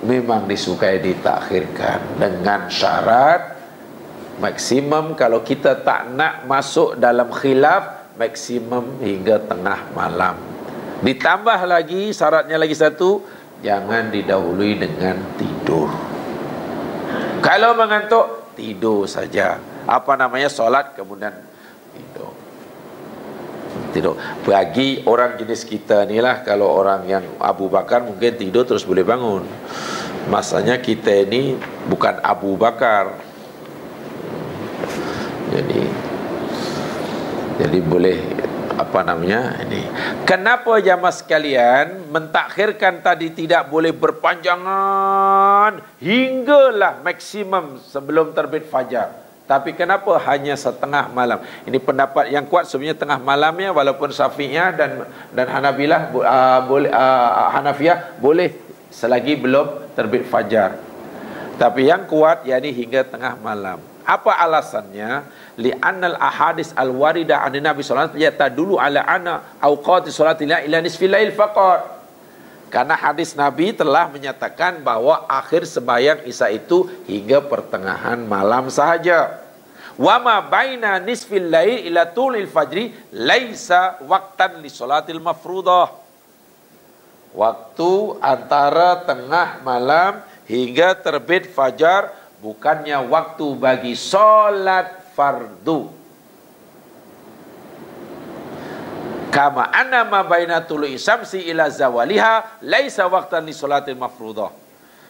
memang disukai ditakhirkan, dengan syarat maksimum kalau kita tak nak masuk dalam khilaf, maksimum hingga tengah malam. Ditambah lagi syaratnya lagi satu, jangan didahului dengan tidur. Kalau mengantuk, tidur saja. Apa namanya, solat kemudian tidur. Bagi orang jenis kita ni lah, kalau orang yang Abu Bakar mungkin tidur terus boleh bangun. Masanya kita ini bukan Abu Bakar. Jadi boleh apa namanya ini. Kenapa jamaah sekalian mentakhirkan tadi tidak boleh berpanjangan hinggalah maksimum sebelum terbit fajar, tapi kenapa hanya setengah malam? Ini pendapat yang kuat sebenarnya tengah malamnya, walaupun Syafi'iyah dan Hanabilah Hanafiyah boleh selagi belum terbit fajar, tapi yang kuat yakni hingga tengah malam. Apa alasannya? Li'annal ahadis al-warida 'an Nabi sallallahu alaihi wasallam tadullu ala anna awqati salatillah ila nisfil lail faqat. Karena hadis Nabi telah menyatakan bahwa akhir sembahyang Isya itu hingga pertengahan malam sahaja. Wa ma baina nisfil lail ila tulil fajri laisa waqtan li salatil mafruḍah. Waktu antara tengah malam hingga terbit fajar bukannya waktu bagi solat fardu. Kama anna ma baina tulu'i syamsi ila zawaliha laisa waqtan li sholatil mafruḍah.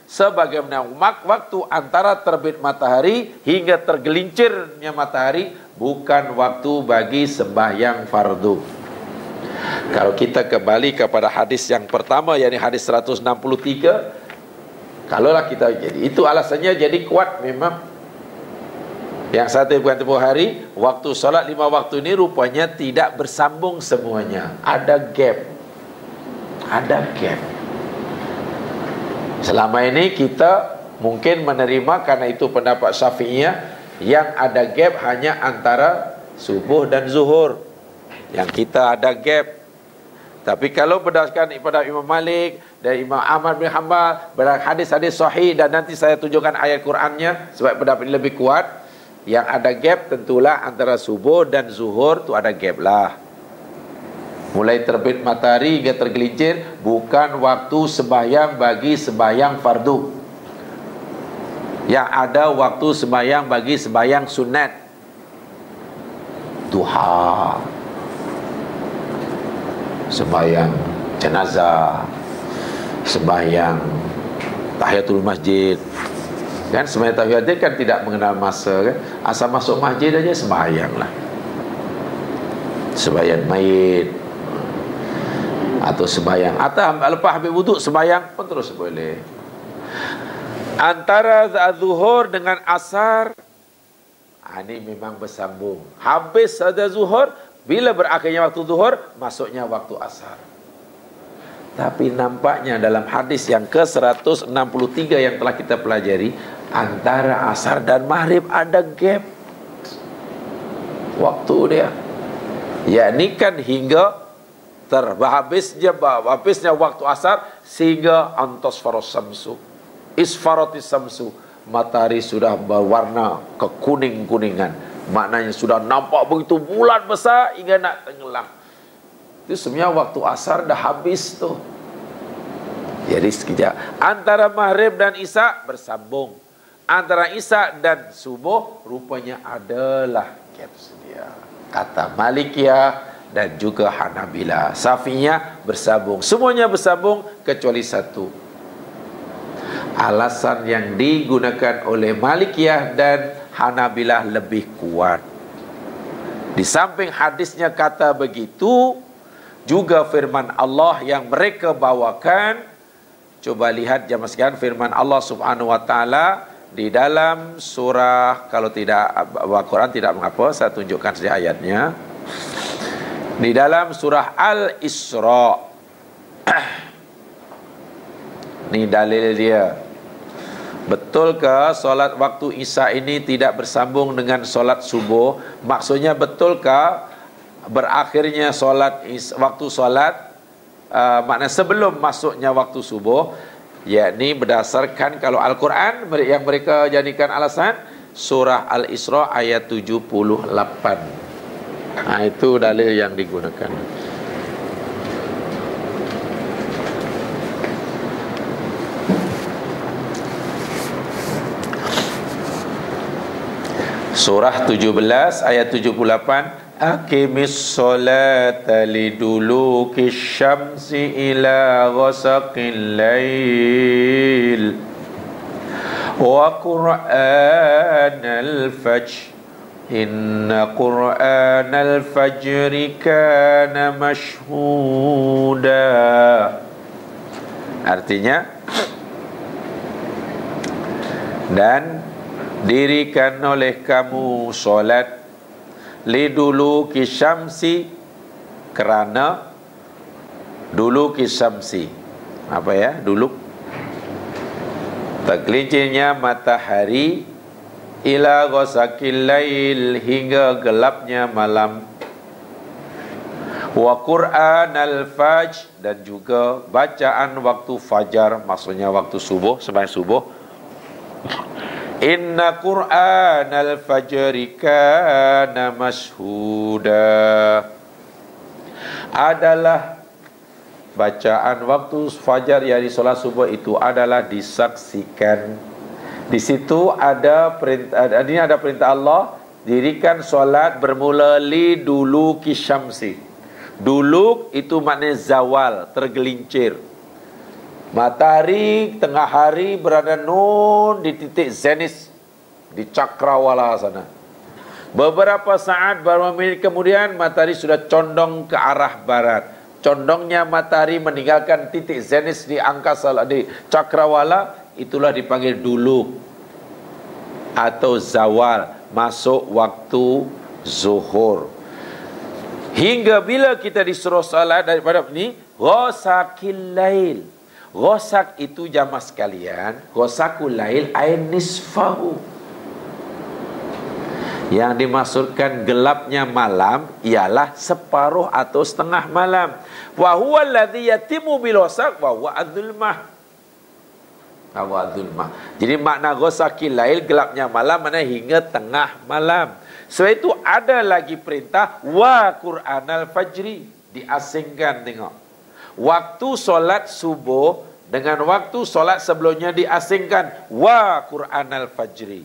Sebagaimana waktu antara terbit matahari hingga tergelincirnya matahari bukan waktu bagi sembahyang fardu. Kalau kita kembali kepada hadis yang pertama, yakni hadis 163, kalaulah kita jadi itu alasannya jadi kuat memang. Yang satu bukan tempoh hari, waktu solat 5 waktu ini rupanya tidak bersambung semuanya, ada gap. Selama ini kita mungkin menerima karena itu pendapat Syafi'iyah, yang ada gap hanya antara subuh dan zuhur, yang kita ada gap. Tapi kalau berdasarkan pada Imam Malik dan Imam Ahmad bin Hanbal, hadis-hadis sahih, dan nanti saya tunjukkan ayat Qurannya sebab pendapat ini lebih kuat, yang ada gap tentulah antara subuh dan zuhur tu ada gap lah. Mulai terbit matahari hingga tergelincir bukan waktu sembahyang bagi sembahyang fardu. Yang ada waktu sembahyang bagi sembahyang sunat, duha, sembahyang jenazah, sembahyang tahiyatul masjid. Kan sembahyang tahiyatul kan tidak mengenal masa kan. Asal masuk masjid aja sembahyang lah. Sembahyang mayit atau sembahyang atau lepas habis wuduk sembahyang pun terus boleh. Antara zuhur dengan asar ini memang bersambung. Habis ada zuhur, bila berakhirnya waktu zuhur, masuknya waktu asar. Tapi nampaknya dalam hadis yang ke-163 yang telah kita pelajari, antara asar dan maghrib ada gap waktu dia. Yakni kan hingga habisnya waktu asar sehingga antasfaros samsu, isfaratis samsu, matahari sudah berwarna kekuning-kuningan. Maknanya sudah nampak begitu bulat besar hingga nak tenggelam. Itu sebenarnya waktu asar dah habis tu. Jadi sekejap. Antara maghrib dan isya bersambung. Antara isya dan subuh rupanya adalah gap sedia. Kata Malikiyah dan juga Hanabilah. Syafi'iyah bersambung. Semuanya bersambung kecuali satu. Alasan yang digunakan oleh Malikiyah dan Hanabilah lebih kuat. Di samping hadisnya kata begitu, juga firman Allah yang mereka bawakan. Coba lihat jamaah sekalian firman Allah Subhanahu wa taala di dalam surah, kalau tidak Al-Quran tidak mengapa, saya tunjukkan saja ayatnya. Di dalam surah Al-Isra. Ini dalil dia. Betulkah solat waktu Isya ini tidak bersambung dengan solat subuh? Maksudnya betulkah berakhirnya waktu solat makna sebelum masuknya waktu subuh? Yakni berdasarkan kalau Al-Quran yang mereka jadikan alasan surah Al-Isra ayat 78. Itu dalil yang digunakan. Surah 17 ayat 78, Aqimis solata liduluki syamsi ila ghasaqil lail wa qur'anal fajr inna qur'anal fajri kana mashhuda. Artinya, dan dirikan oleh kamu solat liduluki syamsi, kerana duluki syamsi, apa ya, dulu tergelincirnya matahari, ila ghasaqil lail, hingga gelapnya malam, wa qur'anal fajr, dan juga bacaan waktu fajar, maksudnya waktu subuh, sembahyang subuh. Inna qur'anal fajri kana mashhuda, adalah bacaan waktu fajar yang di solat subuh itu adalah disaksikan. Di situ ada perintah, ini ada perintah Allah, dirikan solat bermula li duluki syamsi. Duluk itu maknanya zawal, tergelincir. Matahari tengah hari berada nun di titik zenith di cakrawala sana. Beberapa saat, beberapa menit kemudian matahari sudah condong ke arah barat. Condongnya matahari meninggalkan titik zenith di angkasa, di cakrawala, itulah dipanggil duluk atau zawal, masuk waktu zuhur. Hingga bila kita disuruh salat daripada ini, ghasaqil lail. Ghasaq itu jamaah sekalian, ghasaqul lail ay nisfahu. Yang dimaksudkan gelapnya malam ialah separuh atau setengah malam. Wa huwa alladhi yatimu bil ghasaq wa huwa adzulmah. Jadi makna ghasaqil lail, gelapnya malam, mana hingga tengah malam. Sebab itu ada lagi perintah wa qur'anal fajri, diasingkan. Tengok, waktu solat subuh dengan waktu solat sebelumnya diasingkan. Wa qur'anal fajri,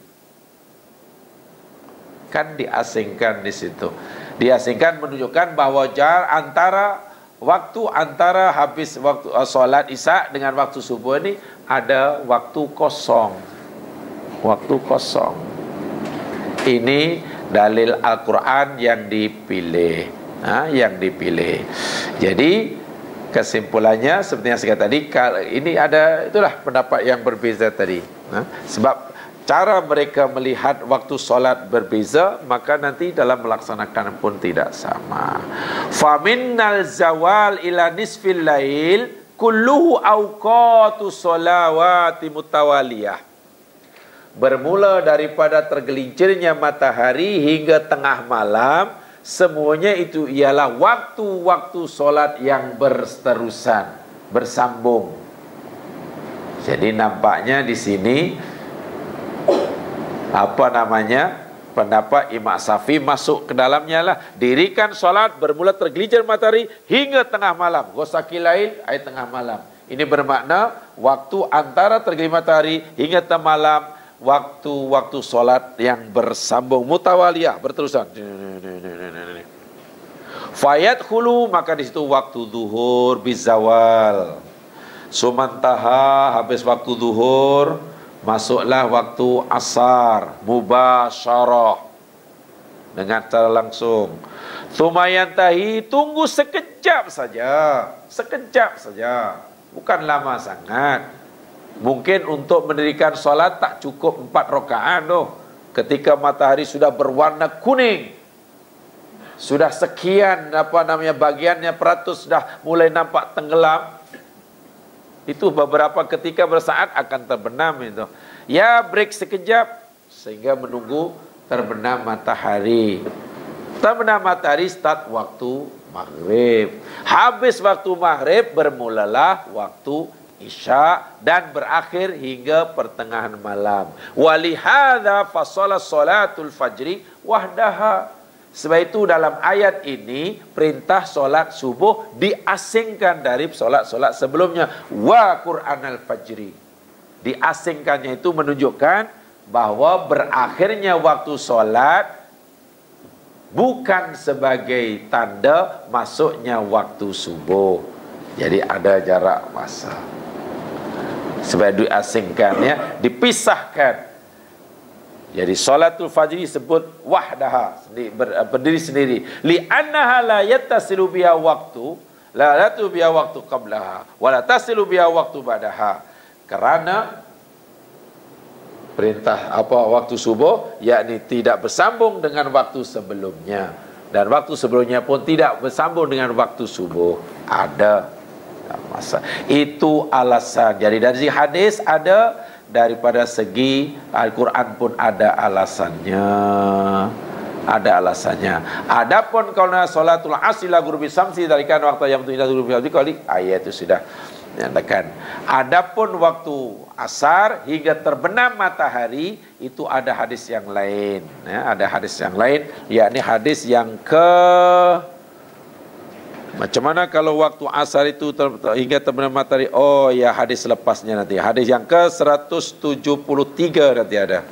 kan diasingkan di situ. Diasingkan menunjukkan bahawa waktu antara habis waktu solat Isya dengan waktu subuh ini ada waktu kosong. Waktu kosong. Ini dalil Al-Quran yang dipilih. Yang dipilih. Jadi kesimpulannya seperti yang saya katakan tadi, ini ada, itulah pendapat yang berbeza tadi. Sebab cara mereka melihat waktu solat berbeza, maka nanti dalam melaksanakan pun tidak sama. Faminnal zawal ila nisfil lail kulluhu awqatu solawati mutawaliyah. Bermula daripada tergelincirnya matahari hingga tengah malam, semuanya itu ialah waktu-waktu solat yang berterusan, bersambung. Jadi nampaknya di sini pendapat Imam Syafi'i masuk ke dalamnya lah. Dirikan solat bermula tergelincir matahari hingga tengah malam. Ghasaqil lail ayat tengah malam. Ini bermakna waktu antara tergelincir matahari hingga tengah malam, waktu-waktu solat yang bersambung, mutawaliyah, berterusan. Fayadkhulu, maka di situ waktu zuhur bizawal. Sumantaha, habis waktu zuhur, masuklah waktu asar, mubasyarah, dengan cara langsung. Thumayantahi, tunggu sekejap saja, bukan lama sangat. Mungkin untuk mendirikan solat tak cukup 4 rakaat tuh. Ketika matahari sudah berwarna kuning, sudah sekian bagiannya peratus sudah mulai nampak tenggelam, itu beberapa ketika bersaat akan terbenam itu. Ya, break sekejap sehingga menunggu terbenam matahari. Terbenam matahari start waktu maghrib. Habis waktu maghrib bermulalah waktu isya dan berakhir hingga pertengahan malam. Walihadza fasala salatul fajri wahdaha. Sebab itu dalam ayat ini perintah solat subuh diasingkan dari solat-solat sebelumnya. Wa Qur'anal fajri. Diasingkannya itu menunjukkan bahwa berakhirnya waktu solat bukan sebagai tanda masuknya waktu subuh. Jadi ada jarak masa. Sebab diasingkan ya, dipisahkan. Jadi salatul fajr disebut wahdaha, berdiri sendiri. Li'annaha la yattasilu biha waktu, la latu biha waktu qablaha, wa la tasilu biha waktu ba'daha. Karena perintah waktu subuh, yakni tidak bersambung dengan waktu sebelumnya, dan waktu sebelumnya pun tidak bersambung dengan waktu subuh. Ada masa. Itu alasan. Jadi dari hadis ada, daripada segi Al-Quran pun ada alasannya. Ada alasannya. Adapun kalau salatul asri la ghurubi samsi dalikan waktu yang tidak ghurubi samsi, kali ayat itu sudah nyatakan. Adapun waktu asar hingga terbenam matahari itu ada hadis yang lain ya, ada hadis yang lain, yakni hadis yang macam mana kalau waktu asar itu hingga terbenam matahari? Oh ya, hadis lepasnya nanti. Hadis yang ke 173 nanti ada.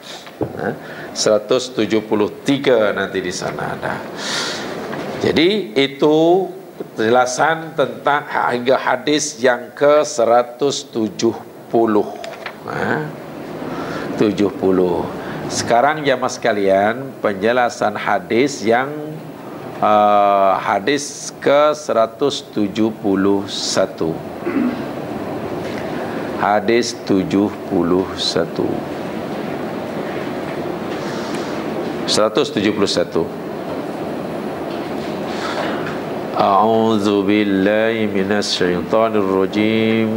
173 nanti di sana ada. Jadi itu penjelasan tentang hingga hadis yang ke 170. 70. Sekarang jamaah sekalian, penjelasan hadis yang hadis ke 171. Hadis 71. 171. A'udzu billahi minasy syaithanir rajim.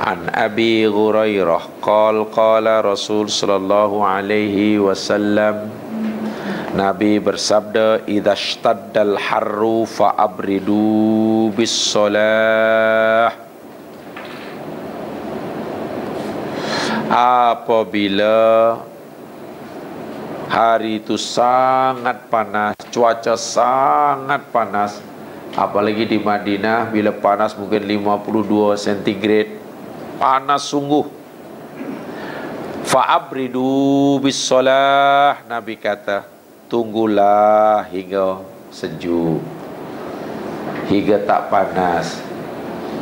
An Abi Hurairah qala Rasul sallallahu alaihi wasallam, Nabi bersabda, idza shtaddal harru fa'abridu bis shalah. Apabila hari itu sangat panas, cuaca sangat panas, apalagi di Madinah bila panas mungkin 52 centigrade, panas sungguh. Fa'abridu bis shalah, Nabi kata, tunggulah hingga sejuk, hingga tak panas.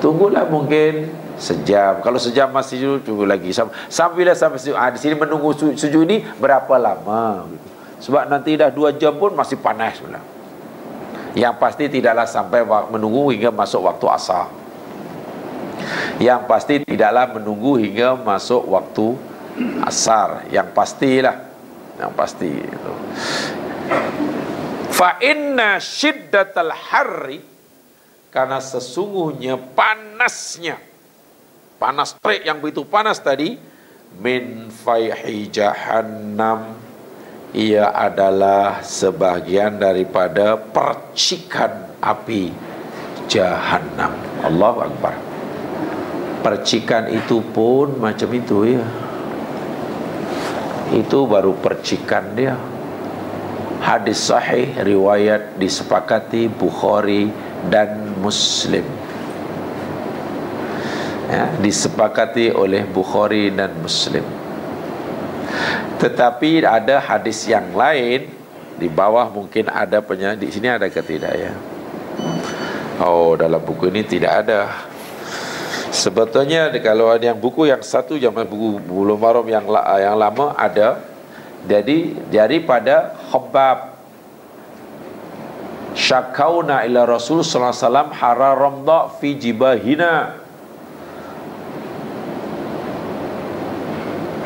Tunggulah mungkin sejam. Kalau sejam masih tunggu lagi sampai sejuk. Di sini menunggu sejuk ini berapa lama? Sebab nanti dah 2 jam pun masih panas pula. Yang pasti tidaklah sampai menunggu hingga masuk waktu asar. Yang pasti tidaklah menunggu hingga masuk waktu asar. Yang pastilah. Yang pasti itu. Fa inna syiddatal harri, karena sesungguhnya panasnya, panas terik yang begitu panas tadi, min fayhi jahannam, ia adalah sebahagian daripada percikan api jahannam. Allahu Akbar. Percikan itu pun macam itu ya. Itu baru percikan dia. Hadis sahih riwayat disepakati Bukhari dan Muslim. Ya, disepakati oleh Bukhari dan Muslim. Tetapi ada hadis yang lain di bawah, mungkin ada di sini ada ke tidak ya? Oh, dalam buku ini tidak ada. Sebetulnya kalau ada yang buku yang satu, zaman buku Bulughul Maram yang lama ada. Jadi daripada Khabbab, syakauna ila Rasul sallallahu alaihi wasallam hararamda fi jibahina.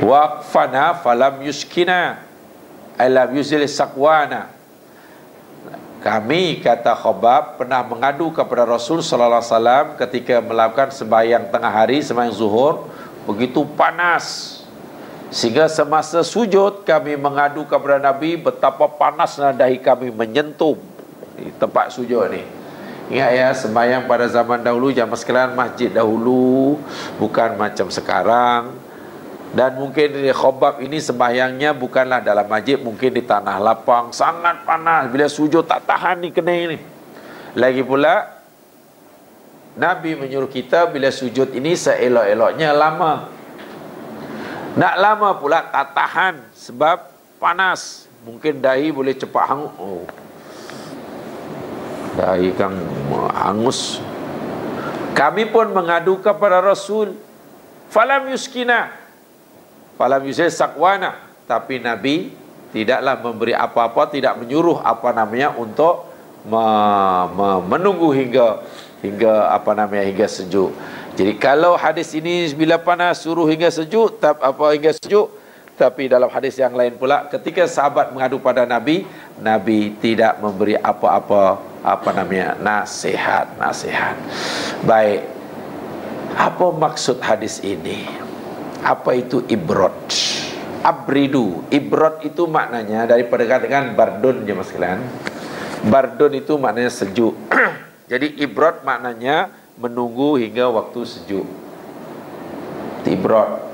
Waqfana falam yuskina alam yuzil sakwana. Kami, kata Khabbab, pernah mengadu kepada Rasul sallallahu alaihi wasallam ketika melakukan sembahyang tengah hari, sembahyang zuhur, begitu panas sehingga semasa sujud kami mengadu kepada Nabi betapa panasnya dahi kami menyentuh di tempat sujud ni. Ingat ya, sembahyang pada zaman dahulu, zaman sekalian, masjid dahulu bukan macam sekarang. Dan mungkin Khabbab ini sembahyangnya bukanlah dalam masjid, mungkin di tanah lapang, sangat panas. Bila sujud tak tahan ni kening ni. Lagi pula Nabi menyuruh kita bila sujud ini seelok-eloknya lama. Nak lama pula tak tahan sebab panas. Mungkin dahi boleh cepat hangus. Oh, dahi kan hangus. Kami pun mengadu kepada Rasul. Falam yuskina, falam yuskina sakwana. Tapi Nabi tidaklah memberi apa-apa, tidak menyuruh apa namanya untuk menunggu hingga hingga sejuk. Jadi kalau hadis ini bila panas suruh hingga sejuk, hingga sejuk. Tapi dalam hadis yang lain pula, ketika sahabat mengadu pada Nabi, Nabi tidak memberi apa-apa nasihat. Baik. Apa maksud hadis ini? Apa itu ibrod? Abridu. Ibrod itu maknanya daripada katakan bardun je mas sekalian. Bardun itu maknanya sejuk. Jadi ibrod maknanya menunggu hingga waktu sejuk. Ibrod.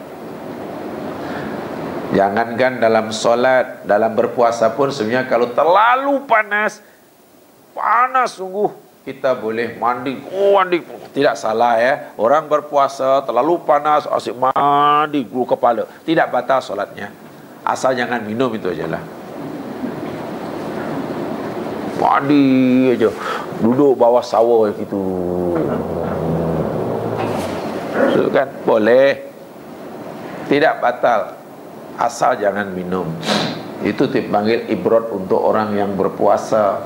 Jangankan dalam solat, dalam berpuasa pun sebenarnya kalau terlalu panas sungguh, kita boleh mandi. Tidak salah ya. Orang berpuasa terlalu panas, asyik mandi gulu kepala, tidak batal solatnya. Asal jangan minum, itu ajalah. Mandi aja, duduk bawah sawah gitu. So, kan boleh, tidak batal, asal jangan minum. Itu dipanggil ibrod untuk orang yang berpuasa.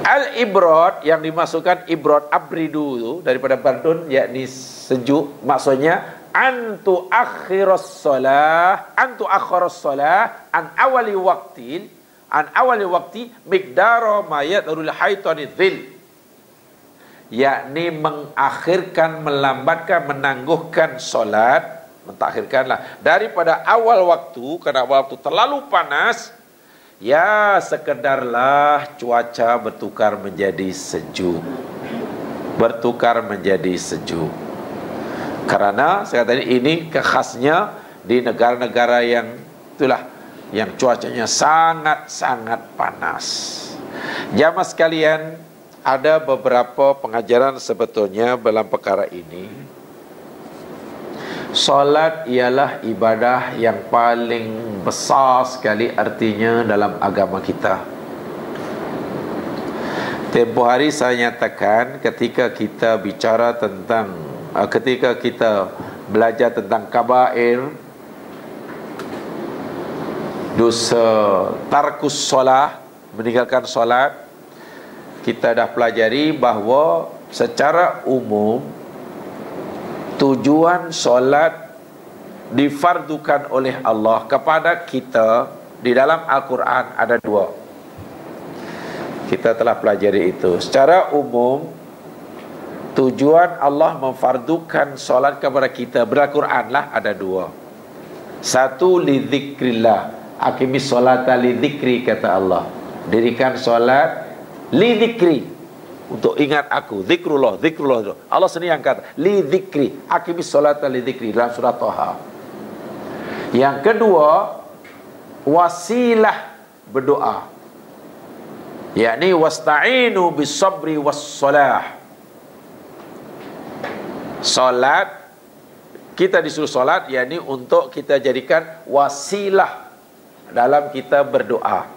Al-ibrod yang dimasukkan ibrod abridu itu daripada bardun, yakni sejuk. Maksudnya antu akhiras salah an awali wakti miqdara ma yadrul haitani dhil, yakni mengakhirkan, melambatkan, menangguhkan solat, mentakhirkanlah daripada awal waktu, kerana awal waktu terlalu panas, ya sekedarlah cuaca bertukar menjadi sejuk. Karena saya kata ini kekhasnya di negara-negara yang itulah, yang cuacanya sangat-sangat panas. Jamaah sekalian, ada beberapa pengajaran sebetulnya dalam perkara ini. Solat ialah ibadah yang paling besar sekali artinya dalam agama kita. Tempoh hari saya nyatakan ketika kita bicara tentang, ketika kita belajar tentang kabair, dosa tarkus solah, meninggalkan solat, kita dah pelajari bahawa secara umum tujuan solat difardukan oleh Allah kepada kita di dalam Al-Quran ada dua. Kita telah pelajari itu. Secara umum tujuan Allah memfardukan solat kepada kita ber-Quran lah ada dua. Satu, lidzikrillah, aqimis solata lidzikri, kata Allah. Dirikan solat lidzikri, untuk ingat aku. Zikrullah. Allah sendiri yang kata lidzikri, aqimis solata lidzikri dalam surah Thaha. Yang kedua, wasilah berdoa, yakni wasta'inu bisabri wassalah. Solat, kita disuruh solat, yakni untuk kita jadikan wasilah dalam kita berdoa.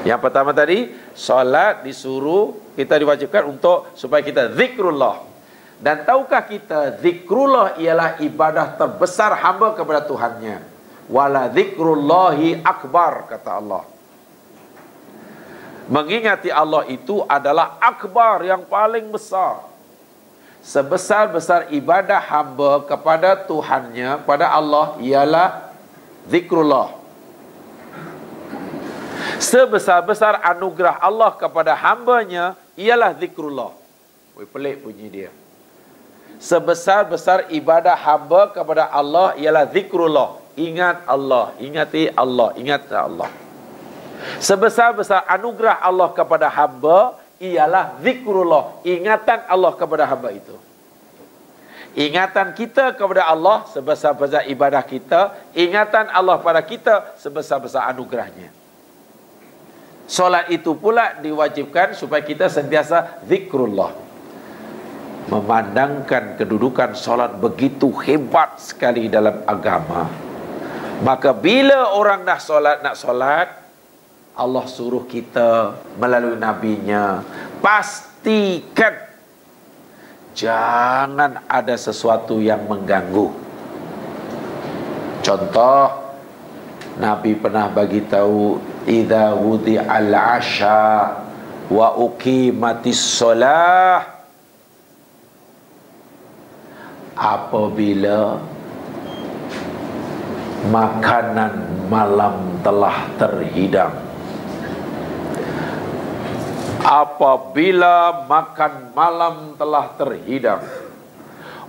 Yang pertama tadi, solat disuruh, kita diwajibkan untuk supaya kita zikrullah. Dan tahukah kita zikrullah ialah ibadah terbesar hamba kepada Tuhannya. Wala zikrullahi akbar, kata Allah. Mengingati Allah itu adalah akbar, yang paling besar. sebesar-besar ibadah hamba kepada Tuhannya, pada Allah, ialah zikrullah. Sebesar-besar anugerah Allah kepada hambanya ialah zikrullah. Pelik bunyi dia. Sebesar-besar ibadah hamba kepada Allah ialah zikrullah. Ingat Allah, ingati Allah, ingat Allah. Sebesar-besar anugerah Allah kepada hamba ialah zikrullah, ingatan Allah kepada hamba itu. Ingatan kita kepada Allah sebesar-besar ibadah kita, ingatan Allah pada kita sebesar-besar anugerahnya. Solat itu pula diwajibkan supaya kita sentiasa zikrullah. Memandangkan kedudukan solat begitu hebat sekali dalam agama. Maka bila orang dah solat, nak solat, Allah suruh kita melalui nabinya, pastikan jangan ada sesuatu yang mengganggu. Contoh, Nabi pernah bagi tahu, idza wudi'al 'asha wa uqimatis shalah, apabila makanan malam telah terhidang, apabila makan malam telah terhidang,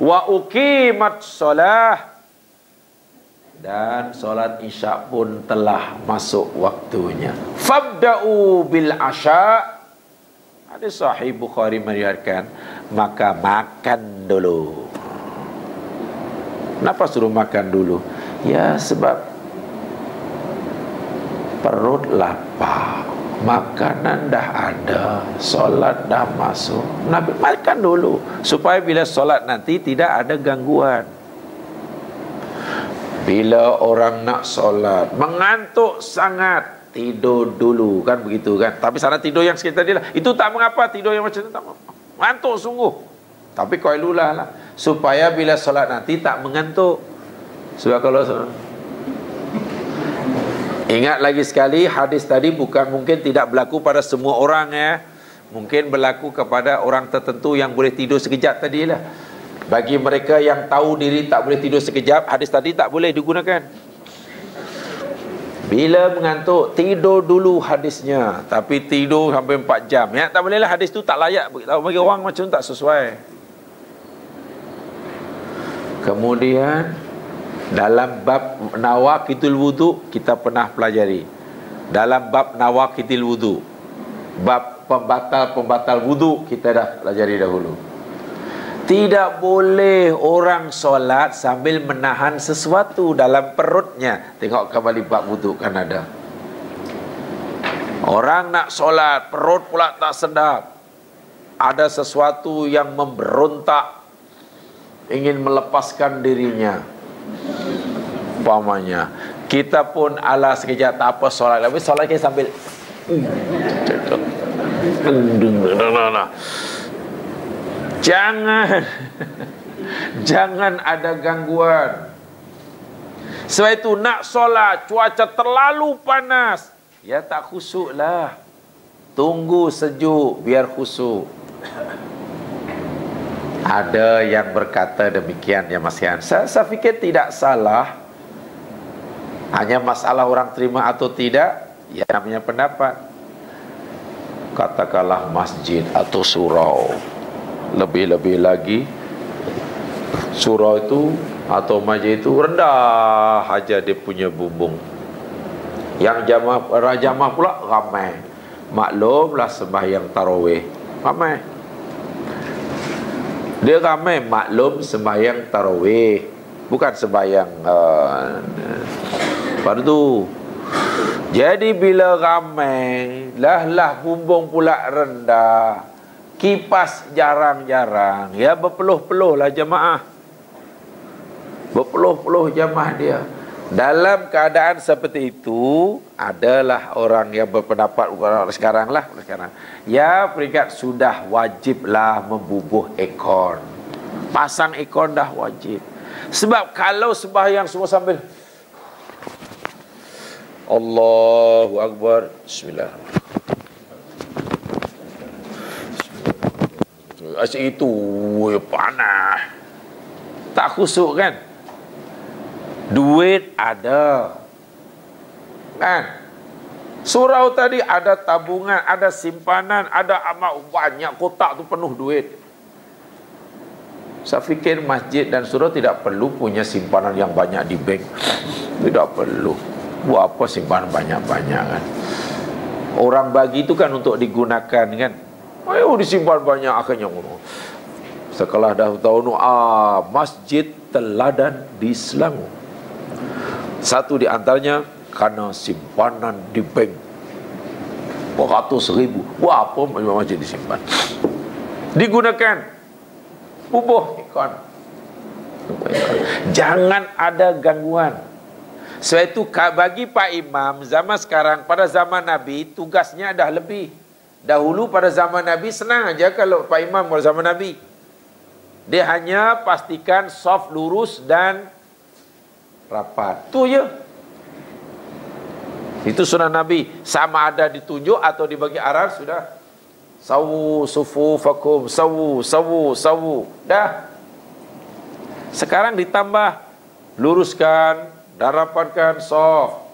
wa uqimat shalah, dan solat isya pun telah masuk waktunya, fabda'u bil asya. Hadis sahih Bukhari meriwayatkan, maka makan dulu. Kenapa suruh makan dulu? Ya, sebab perut lapar, makanan dah ada, solat dah masuk, Nabi makan dulu supaya bila solat nanti tidak ada gangguan. Bila orang nak solat mengantuk sangat, tidur dulu, kan begitu kan. Tapi sana tidur yang sekitar tadi lah, itu tak mengapa. Tidur yang macam itu tak mengapa, mengantuk sungguh, tapi qailulah lah, supaya bila solat nanti tak mengantuk. Sebab kalau ingat lagi sekali, hadis tadi bukan mungkin tidak berlaku pada semua orang ya. Mungkin berlaku kepada orang tertentu yang boleh tidur sekejap tadilah. Bagi mereka yang tahu diri tak boleh tidur sekejap, hadis tadi tak boleh digunakan. Bila mengantuk, tidur dulu hadisnya. Tapi tidur sampai 4 jam, ya tak bolehlah, hadis tu tak layak bagi orang macam tak sesuai. Kemudian dalam bab nawaqidul wudu kita pernah pelajari. Dalam bab nawaqidul wudu, bab pembatal-pembatal wudu kita dah pelajari dahulu. Tidak boleh orang solat sambil menahan sesuatu dalam perutnya. Tengok kembali bab wudu kan ada. Orang nak solat, perut pula tak sedap, ada sesuatu yang memberontak, ingin melepaskan dirinya. Umpamanya kita pun ala sekejap tak apa solat, tapi solat kita sambil jangan ada gangguan. Sebab itu nak solat cuaca terlalu panas, ya tak khusyuk lah. Tunggu sejuk biar khusyuk. Ada yang berkata demikian ya Mas Yan. Saya fikir tidak salah. Hanya masalah orang terima atau tidak, ya namanya pendapat. Katakanlah masjid atau surau, lebih-lebih lagi surau itu atau masjid itu rendah aja dia punya bumbung. Yang jamaah pula ramai. Maklumlah sembahyang tarawih ramai. Dia ramai, maklum sembahyang tarawih, bukan sembahyang fardu. Jadi bila ramai, lah bumbung pula rendah, kipas jarang-jarang, ya berpeluh-peluh lah jemaah, berpeluh-peluh jemaah dia. Dalam keadaan seperti itu, adalah orang yang berpendapat sekarang, ya peringkat sudah wajiblah membubuh ekor, pasang ekor dah wajib. Sebab kalau sembahyang semua sambil Allahu Akbar, Bismillah, asyik itu panas. Tak khusuk kan? Duit ada. Kan? Surau tadi ada tabungan, ada simpanan, ada amat banyak kotak tu penuh duit. Saya fikir masjid dan surau tidak perlu punya simpanan yang banyak di bank. Tidak perlu. Buat apa simpanan banyak-banyak kan? Orang bagi itu kan untuk digunakan kan. Ayo disimpan banyak akhirnya. Setelah dah tahu masjid teladan di Selangor. Satu di antaranya karena simpanan di bank 400,000. Buat apa masjid disimpan? Digunakan. Bubuh ikon. Jangan ada gangguan. Sebab itu bagi Pak Imam zaman sekarang, pada zaman Nabi tugasnya dah lebih. Dahulu pada zaman Nabi senang aja kalau Pak Imam pada zaman Nabi. Dia hanya pastikan soft, lurus dan rapat. Itu je. Itu sunnah Nabi. Sama ada ditunjuk atau dibagi arah sudah. Sawu sufufakum, sawu. Dah. Sekarang ditambah, luruskan dan rapatkan soft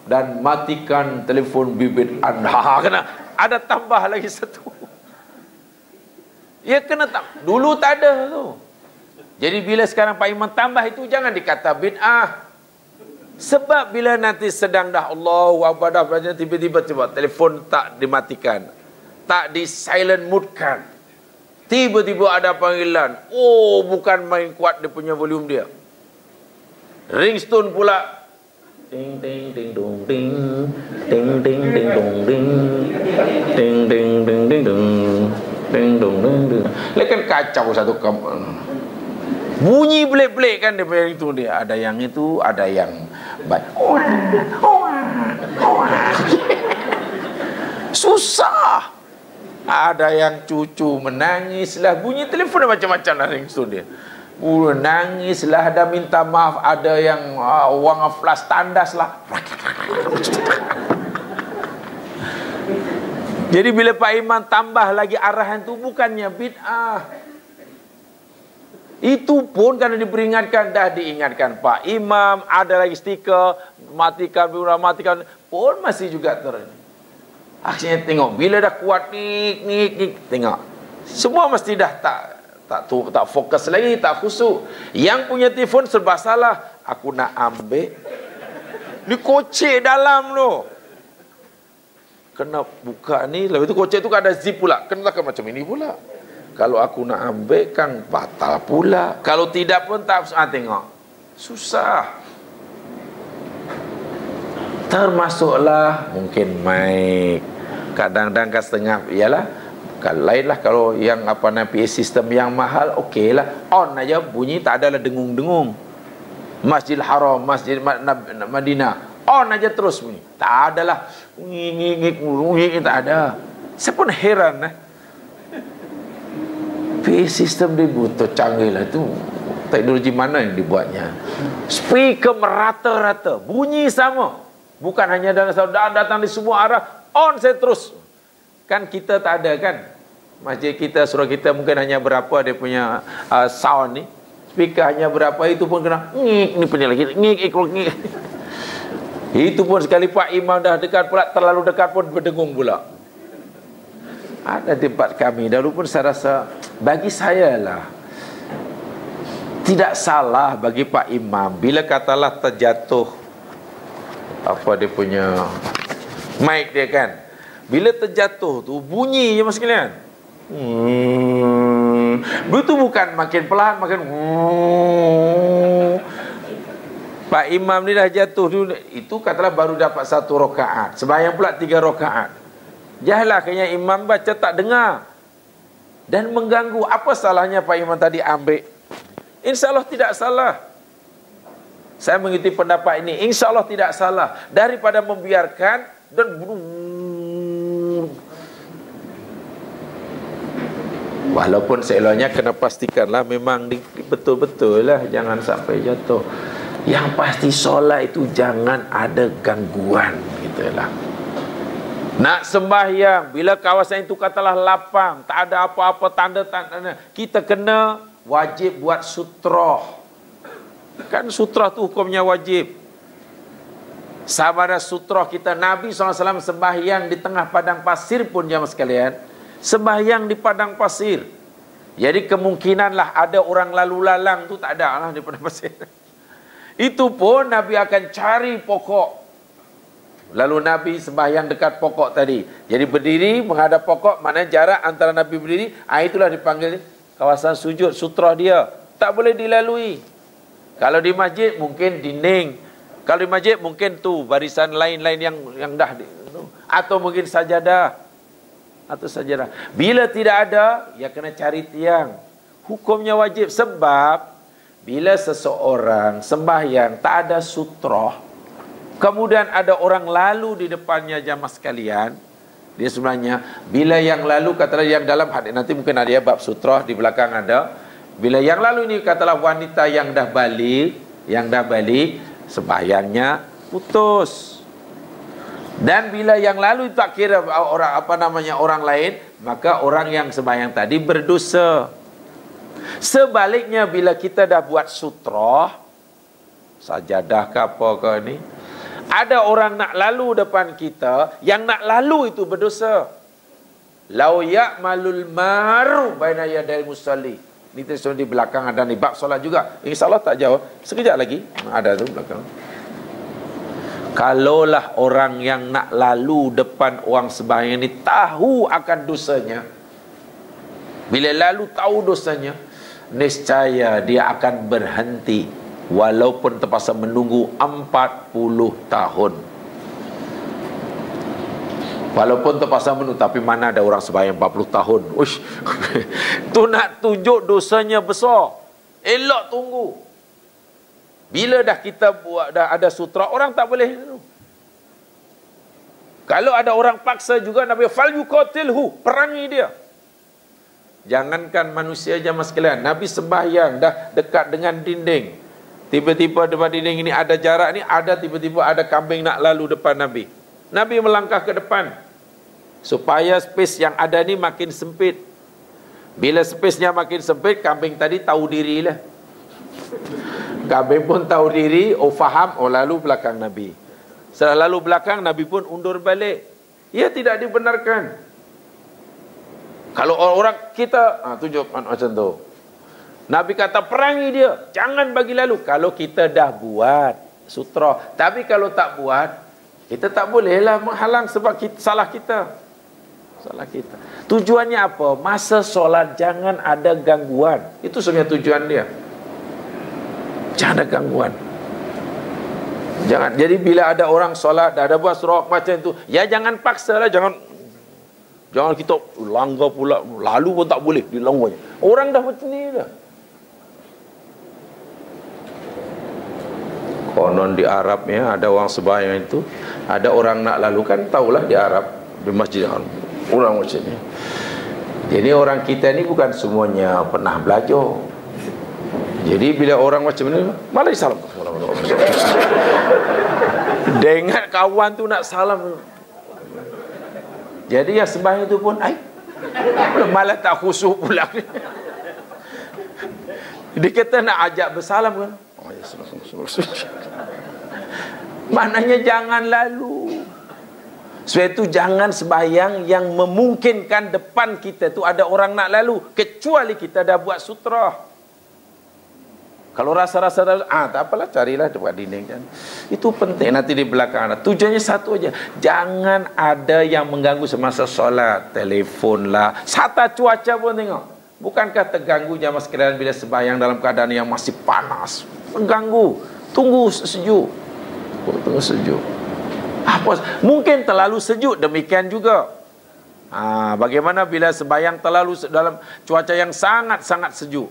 dan matikan telefon bibit anda. Kena ada tambah lagi satu. Ya kena dulu tak ada tu. Jadi bila sekarang Pak Imam tambah itu jangan dikata bid'ah. Sebab bila nanti sedang dah Allahu Akbar dah tiba-tiba telefon tak dimatikan, tak di silent mode kan. Tiba-tiba ada panggilan. Oh, bukan main kuat dia punya volume dia. Ringtone pula. Ting ting ting dong ting. Ting ting ting dong ting. Ting ting ting ting dong. Ting dong dong. Lekan kacau satu bunyi belik-belik kan dia punya itu dia. Ada yang itu, ada yang susah. Ada yang cucu menangis lah, bunyi telefon macam-macam lah ringtone dia. Nangis lah, ada minta maaf, ada yang wang flash tandas lah. Jadi bila Pak Imam tambah lagi arahan tu bukannya bid'ah. Itu pun karena diperingatkan, dah diingatkan Pak Imam, ada lagi stiker matikan pun masih juga akhirnya tengok bila dah kuat nik tengok semua mesti dah tak fokus lagi, tak khusuk. Yang punya telefon serba salah. Aku nak ambil ni kocek dalam tu, kena buka ni, lepas tu kocek tu kan ada zip pula, kena kan macam ini pula. Kalau aku nak ambil kan batal pula, kalau tidak pun tak. Tengok susah. Termasuklah mungkin mic. Kadang-kadang kan setengah, ialah kalau lain lah, kalau yang apa namanya PA sistem yang mahal, okey lah, on aja bunyi, tak adalah dengung-dengung. Masjidil Haram, Masjid Madinah, on aja terus bunyi, tak adalah ngik, tak ada. Saya pun heran PA sistem dia butuh canggih lah, itu teknologi mana yang dibuatnya. Speaker merata-rata, bunyi sama. Bukan hanya datang di semua arah, on saya terus. Kan kita tak ada kan. Masjid kita, surau kita mungkin hanya berapa dia punya sound ni. Speaker hanya berapa, itu pun kena ngik, ni punya lagi ngik. Itu pun sekali Pak Imam dah dekat pula, terlalu dekat pun berdengung pula. Ada tempat kami dahulu pun saya rasa, bagi saya lah tidak salah bagi Pak Imam bila katalah terjatuh apa dia punya mic dia kan, bila terjatuh tu bunyi je mas sekalian. Itu bukan makin pelan, makin Pak Imam ni dah jatuh dulu, itu katalah baru dapat 1 rakaat, sembahyang pula 3 rakaat. Jahlah kayaknya imam baca tak dengar dan mengganggu. Apa salahnya Pak Imam tadi ambil? InsyaAllah tidak salah. Saya mengikuti pendapat ini, InsyaAllah tidak salah. Daripada membiarkan dan walaupun seeloknya kena pastikanlah memang betul-betul lah, jangan sampai jatuh. Yang pasti solat itu jangan ada gangguan, gitulah. Nak sembahyang, bila kawasan itu katalah lapang, tak ada apa-apa tanda-tanda, kita kena wajib buat sutrah. Kan sutrah tu hukumnya wajib. Sama ada sutrah kita. Nabi SAW sembahyang di tengah padang pasir pun, jamaah sekalian. Sembahyang di padang pasir. Jadi kemungkinanlah ada orang lalu lalang tu tak ada lah di padang pasir. Itu pun Nabi akan cari pokok. Lalu Nabi sembahyang dekat pokok tadi. Jadi berdiri menghadap pokok, mana jarak antara Nabi berdiri, itulah dipanggil kawasan sujud, sutrah dia. Tak boleh dilalui. Kalau di masjid mungkin dinding. Kalau di masjid mungkin tu barisan lain-lain yang dah atau mungkin sajadah. Atau sajadah. Bila tidak ada, ya kena cari tiang. Hukumnya wajib sebab bila seseorang sembahyang tak ada sutrah, kemudian ada orang lalu di depannya, jamaah sekalian, dia sebenarnya bila yang lalu katalah yang dalam hadis nanti mungkin ada ya bab sutrah di belakang ada. Bila yang lalu ini katalah wanita yang dah balik, sembahyangnya putus. Dan bila yang lalu tak kira orang lain, maka orang yang sembahyang tadi berdosa. Sebaliknya bila kita dah buat sutrah, sajadah ke apa ke ni, ada orang nak lalu depan kita, yang nak lalu itu berdosa. Lau ya'malul maru baina yadayil musalli. Ni tersusun di belakang ada ni bab solat juga. InsyaAllah tak jauh. Sekejap lagi ada tu belakang. Kalaulah orang yang nak lalu depan orang sembahyang ni tahu akan dosanya, bila lalu tahu dosanya, niscaya dia akan berhenti walaupun terpaksa menunggu 40 tahun. Walaupun terpaksa menunggu, tapi mana ada orang sembahyang 40 tahun. Uish. Tu nak tunjuk dosanya besar. Elok tunggu. Bila dah kita buat, dah ada sutra, orang tak boleh. Kalau ada orang paksa juga, Nabi fal yuqatilhu, perangi dia. Jangankan manusia jamaah sekalian, Nabi sembahyang dah dekat dengan dinding. Tiba-tiba depan dinding ini ada jarak ni, tiba-tiba ada kambing nak lalu depan Nabi. Nabi melangkah ke depan supaya space yang ada ni makin sempit. Bila space-nya makin sempit, kambing tadi tahu dirilah. Kambing pun tahu diri, faham, lalu belakang Nabi. Setelah lalu belakang, Nabi pun undur balik. Ia tidak dibenarkan. Kalau orang kita tunjuk macam tu, Nabi kata perangi dia, jangan bagi lalu. Kalau kita dah buat sutra, tapi kalau tak buat, kita tak bolehlah menghalang sebab salah kita. Tujuannya apa? Masa solat jangan ada gangguan. Itu sebenarnya tujuan dia. Jangan ada gangguan. Jangan. Jadi bila ada orang solat, dah ada buat surah macam itu, ya jangan paksa lah, jangan kita langgar pula, lalu pun tak boleh dilanggarnya. Orang dah macam ni dah. Konon di Arab ya, ada orang sembahyang itu, ada orang nak lalu, kan tahulah di Arab, di masjid orang macam ni. Jadi orang kita ni bukan semuanya pernah belajar. Jadi bila orang macam ni, malah salam. Dengar kawan tu nak salam. Jadi yang sembahyang tu pun malah tak khusyuk pula. Dia kata nak ajak bersalam kan. Maknanya jangan lalu. Sebab itu jangan sembahyang yang memungkinkan depan kita tu ada orang nak lalu, kecuali kita dah buat sutra. Kalau rasa-rasa tak apalah, carilah dekat dinding kan. Itu penting nanti di belakang. Tujuannya satu aja, jangan ada yang mengganggu semasa solat. Telefon lah, sata cuaca pun tengok. Bukankah terganggu jamaah sekalian bila sembahyang dalam keadaan yang masih panas? Mengganggu. Tunggu sejuk. Tunggu sejuk. Apa? Mungkin terlalu sejuk, demikian juga. Bagaimana bila sembahyang terlalu dalam cuaca yang sangat-sangat sejuk?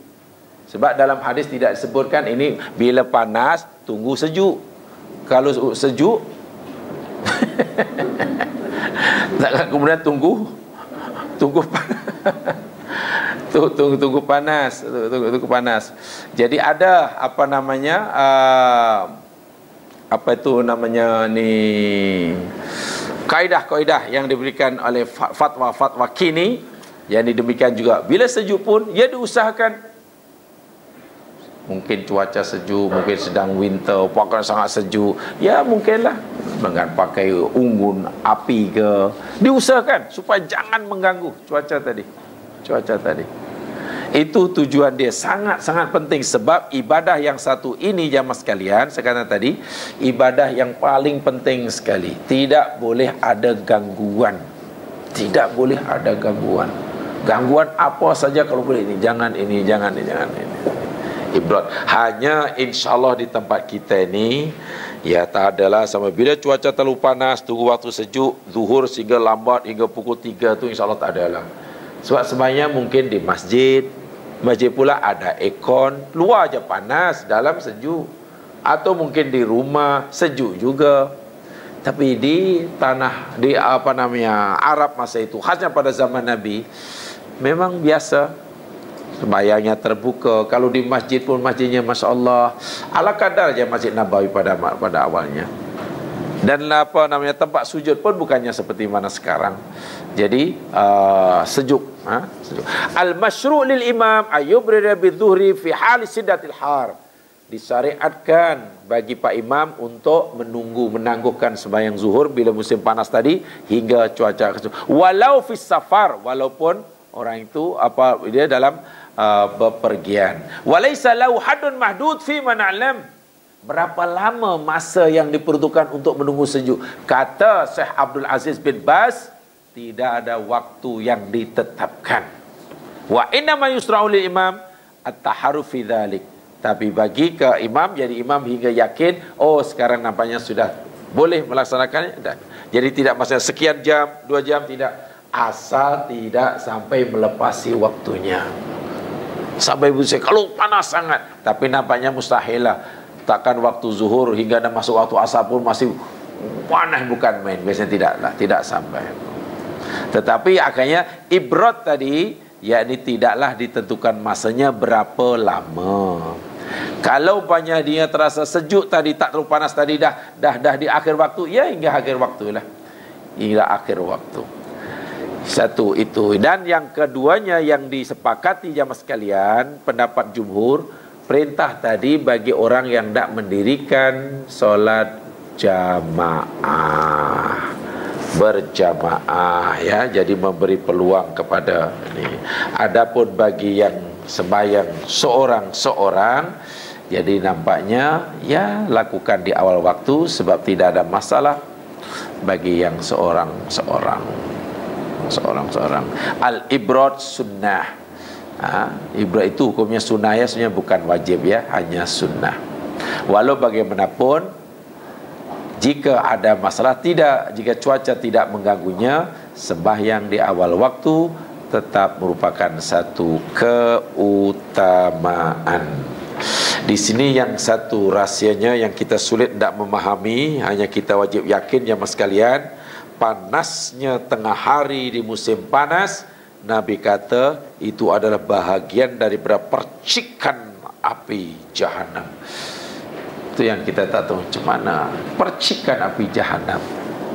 Sebab dalam hadis tidak disebutkan ini bila panas tunggu sejuk. Kalau sejuk kemudian tunggu panas. Tunggu panas. Jadi ada apa namanya ni, kaedah-kaedah yang diberikan oleh fatwa-fatwa kini, yang demikian juga bila sejuk pun ya diusahakan. Mungkin cuaca sejuk, mungkin sedang winter, pakai sangat sejuk, ya mungkinlah dengan pakai unggun api ke, diusahakan supaya jangan mengganggu cuaca tadi. Itu tujuan dia sangat-sangat penting. Sebab ibadah yang satu ini jamaah sekalian, sekarang tadi, ibadah yang paling penting sekali. Tidak boleh ada gangguan. Tidak boleh ada gangguan. Gangguan apa saja kalau boleh, ini jangan ini. Ibrat. Hanya insyaAllah di tempat kita ini, ya tak adalah sama bila cuaca terlalu panas, tunggu waktu sejuk, zuhur sehingga lambat hingga pukul 3 tu insyaAllah tak adalah. Sebab sebenarnya mungkin di masjid pula ada aircon, luar je panas, dalam sejuk. Atau mungkin di rumah sejuk juga. Tapi di tanah, di Arab masa itu, khasnya pada zaman Nabi, memang biasa sembahyangnya terbuka. Kalau di masjid pun masjidnya Masya Allah ala kadar je Masjid Nabawi pada awalnya. Dan tempat sujud pun bukannya seperti mana sekarang. Jadi sejuk. Al-masyru' lil imam ayyubrida bidzuhri fi hal siddatil har. Disyariatkan bagi Pak Imam untuk menangguhkan sembahyang zuhur bila musim panas tadi hingga cuaca walau fis safar, walaupun orang itu dia dalam bepergian. Walaysa lahu haddun mahdud fi man a'lam. Berapa lama masa yang diperuntukkan untuk menunggu sejuk? Kata Syekh Abdul Aziz bin Baz, tidak ada waktu yang ditetapkan. Wa inna ma yusra'u lil imam at-taharruf fi dzalik. Tapi bagi ke imam, jadi imam hingga yakin, oh sekarang nampaknya sudah boleh melaksanakannya. Jadi tidak masalah sekian jam, 2 jam, tidak. Asal tidak sampai melepasi waktunya. Sampai buset, kalau panas sangat, tapi nampaknya mustahil lah. Takkan waktu zuhur hingga masuk waktu asar pun masih panas, bukan main. Biasanya tidak sampai. Tetapi akhirnya ibrat tadi, yakni tidaklah ditentukan masanya berapa lama. Kalau banyak dia terasa sejuk tadi, tak terlalu panas tadi, dah di akhir waktu, ya hingga akhir waktu lah. Hingga akhir waktu. Satu itu. Dan yang keduanya yang disepakati jamaah sekalian, pendapat jumhur, perintah tadi bagi orang yang tak mendirikan solat jamaah, berjamaah, ya, jadi memberi peluang kepada ini. Adapun bagi yang sembahyang seorang-seorang, jadi nampaknya ya lakukan di awal waktu sebab tidak ada masalah bagi yang seorang-seorang. Al-ibrat sunnah. Ibrat itu hukumnya sunnah, ya, sebenarnya bukan wajib, ya, hanya sunnah. Walau bagaimanapun, jika ada masalah jika cuaca tidak mengganggunya, sembahyang di awal waktu tetap merupakan satu keutamaan. Di sini yang satu rahsianya yang kita sulit tidak memahami, hanya kita wajib yakin ya mas sekalian, panasnya tengah hari di musim panas, Nabi kata itu adalah bahagian daripada percikan api jahanam. Itu yang kita tak tahu macam mana percikan api jahanam.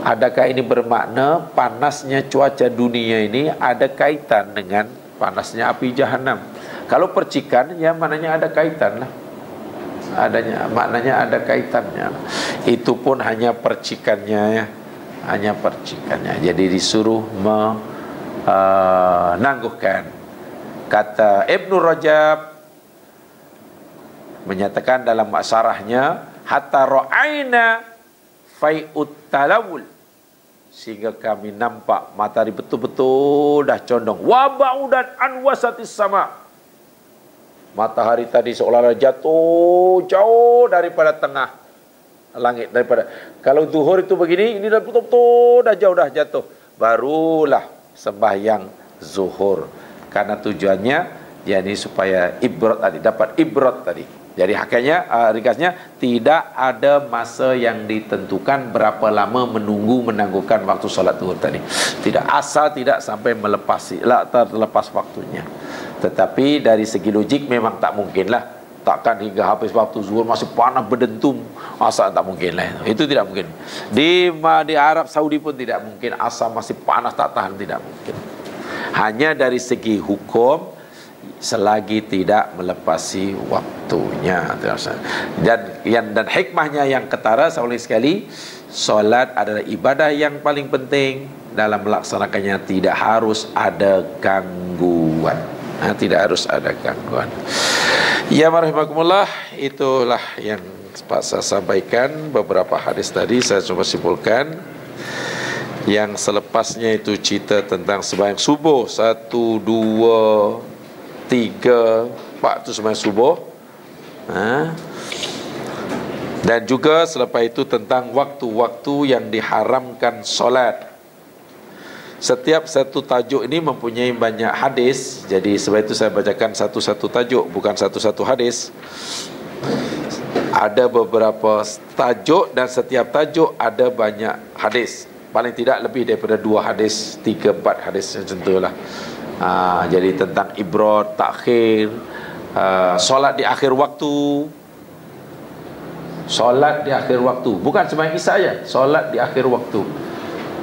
Adakah ini bermakna panasnya cuaca dunia ini ada kaitan dengan panasnya api jahanam? Kalau percikan, ya maknanya ada kaitan lah. Maknanya ada kaitannya. Itu pun hanya percikannya, ya. Hanya percikannya. Jadi disuruh menangguhkan. Kata Ibnu Rajab menyatakan dalam syarahnya, hatta ra'aina fai'ut talawul, sehingga kami nampak matahari betul-betul dah condong, wa ba'udat an wasatis sama, matahari tadi seolah-olah jatuh jauh daripada tengah langit. Daripada kalau zuhur itu begini, ini dah betul-betul dah jauh dah jatuh, barulah sembahyang zuhur. Karena tujuannya yakni supaya ibrat tadi, dapat ibrat tadi. Jadi hakikatnya, ringkasnya, tidak ada masa yang ditentukan berapa lama menangguhkan waktu solat zuhur tadi. Tidak, asal tidak sampai terlepas waktunya. Tetapi dari segi logik memang tak mungkinlah Takkan hingga habis waktu zuhur masih panas berdentum. Asar tak mungkin lah. Itu tidak mungkin. Di Arab Saudi pun tidak mungkin. Asar masih panas tak tahan, tidak mungkin. Hanya dari segi hukum, selagi tidak melepasi waktunya. Dan hikmahnya yang ketara, saya ulangi sekali, solat adalah ibadah yang paling penting. Dalam melaksanakannya tidak harus ada gangguan. Tidak harus ada gangguan. Ya rahimakumullah, itulah yang saya sampaikan. Beberapa hadis tadi saya coba simpulkan. Yang selepasnya itu cerita tentang sembahyang subuh 1, 2, 3, 4 itu sembahyang subuh. Dan juga selepas itu tentang waktu-waktu yang diharamkan solat. Setiap satu tajuk ini mempunyai banyak hadis. Jadi sebab itu saya bacakan satu-satu tajuk, bukan satu-satu hadis. Ada beberapa tajuk dan setiap tajuk ada banyak hadis. Paling tidak lebih daripada 2 hadis, 3, 4 hadis macam itulah. Jadi tentang ibrad, takhir, solat di akhir waktu. Solat di akhir waktu, bukan sembahyang isya saja, solat di akhir waktu.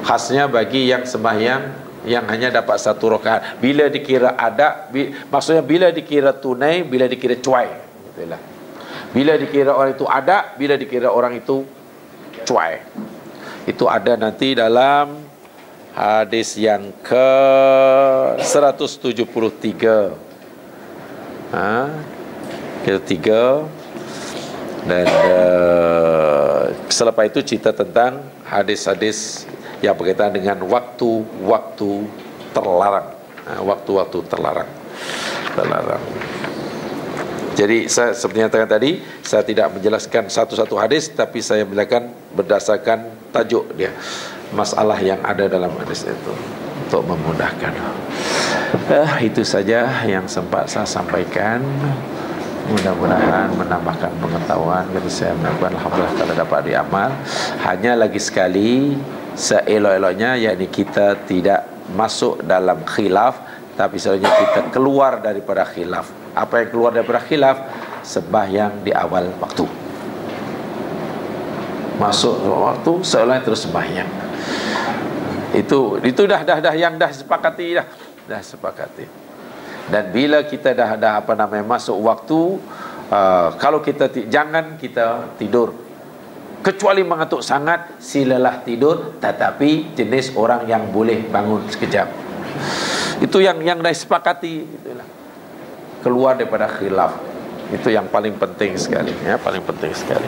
Khasnya bagi yang sembahyang yang hanya dapat 1 rakaat. Bila dikira ada, maksudnya bila dikira tunai, bila dikira cuai. Itulah. Bila dikira orang itu ada, bila dikira orang itu cuai. Itu ada nanti dalam hadis yang ke 173. Ketiga. Dan selepas itu cerita tentang hadis-hadis yang berkaitan dengan waktu-waktu terlarang. Waktu-waktu terlarang. Jadi saya seperti yang katakan tadi, saya tidak menjelaskan satu-satu hadis, tapi saya menjelaskan berdasarkan tajuk dia, masalah yang ada dalam hadis itu, untuk memudahkan. Itu saja yang sempat saya sampaikan. Mudah-mudahan menambahkan pengetahuan. Jadi saya melakukan, alhamdulillah kalau dapat diamal. Hanya lagi sekali, seelok-eloknya, yakni kita tidak masuk dalam khilaf, tapi sebenarnya kita keluar daripada khilaf. Apa yang keluar daripada khilaf? Sembahyang di awal waktu. Masuk waktu, seolah terus sembahyang. Itu dah yang dah sepakati dah. Dah sepakati. Dan bila kita dah masuk waktu, kalau kita jangan kita tidur. Kecuali mengantuk sangat, silalah tidur, tetapi jenis orang yang boleh bangun sekejap. Itu yang dah sepakati, itulah. Keluar daripada khilaf. Itu yang paling penting sekali, ya, paling penting sekali.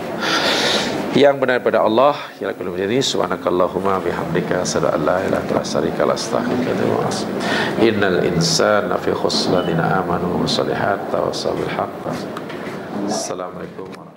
Yang benar daripada Allah, kira kullu jadi subhanakallahumma bihamdika asyhadu an la ilaha illa anta astaghfiruka wa atubu ilaik. Innal insana fi khusran amanu wa salihat tawassaw bil haqq. Assalamualaikum.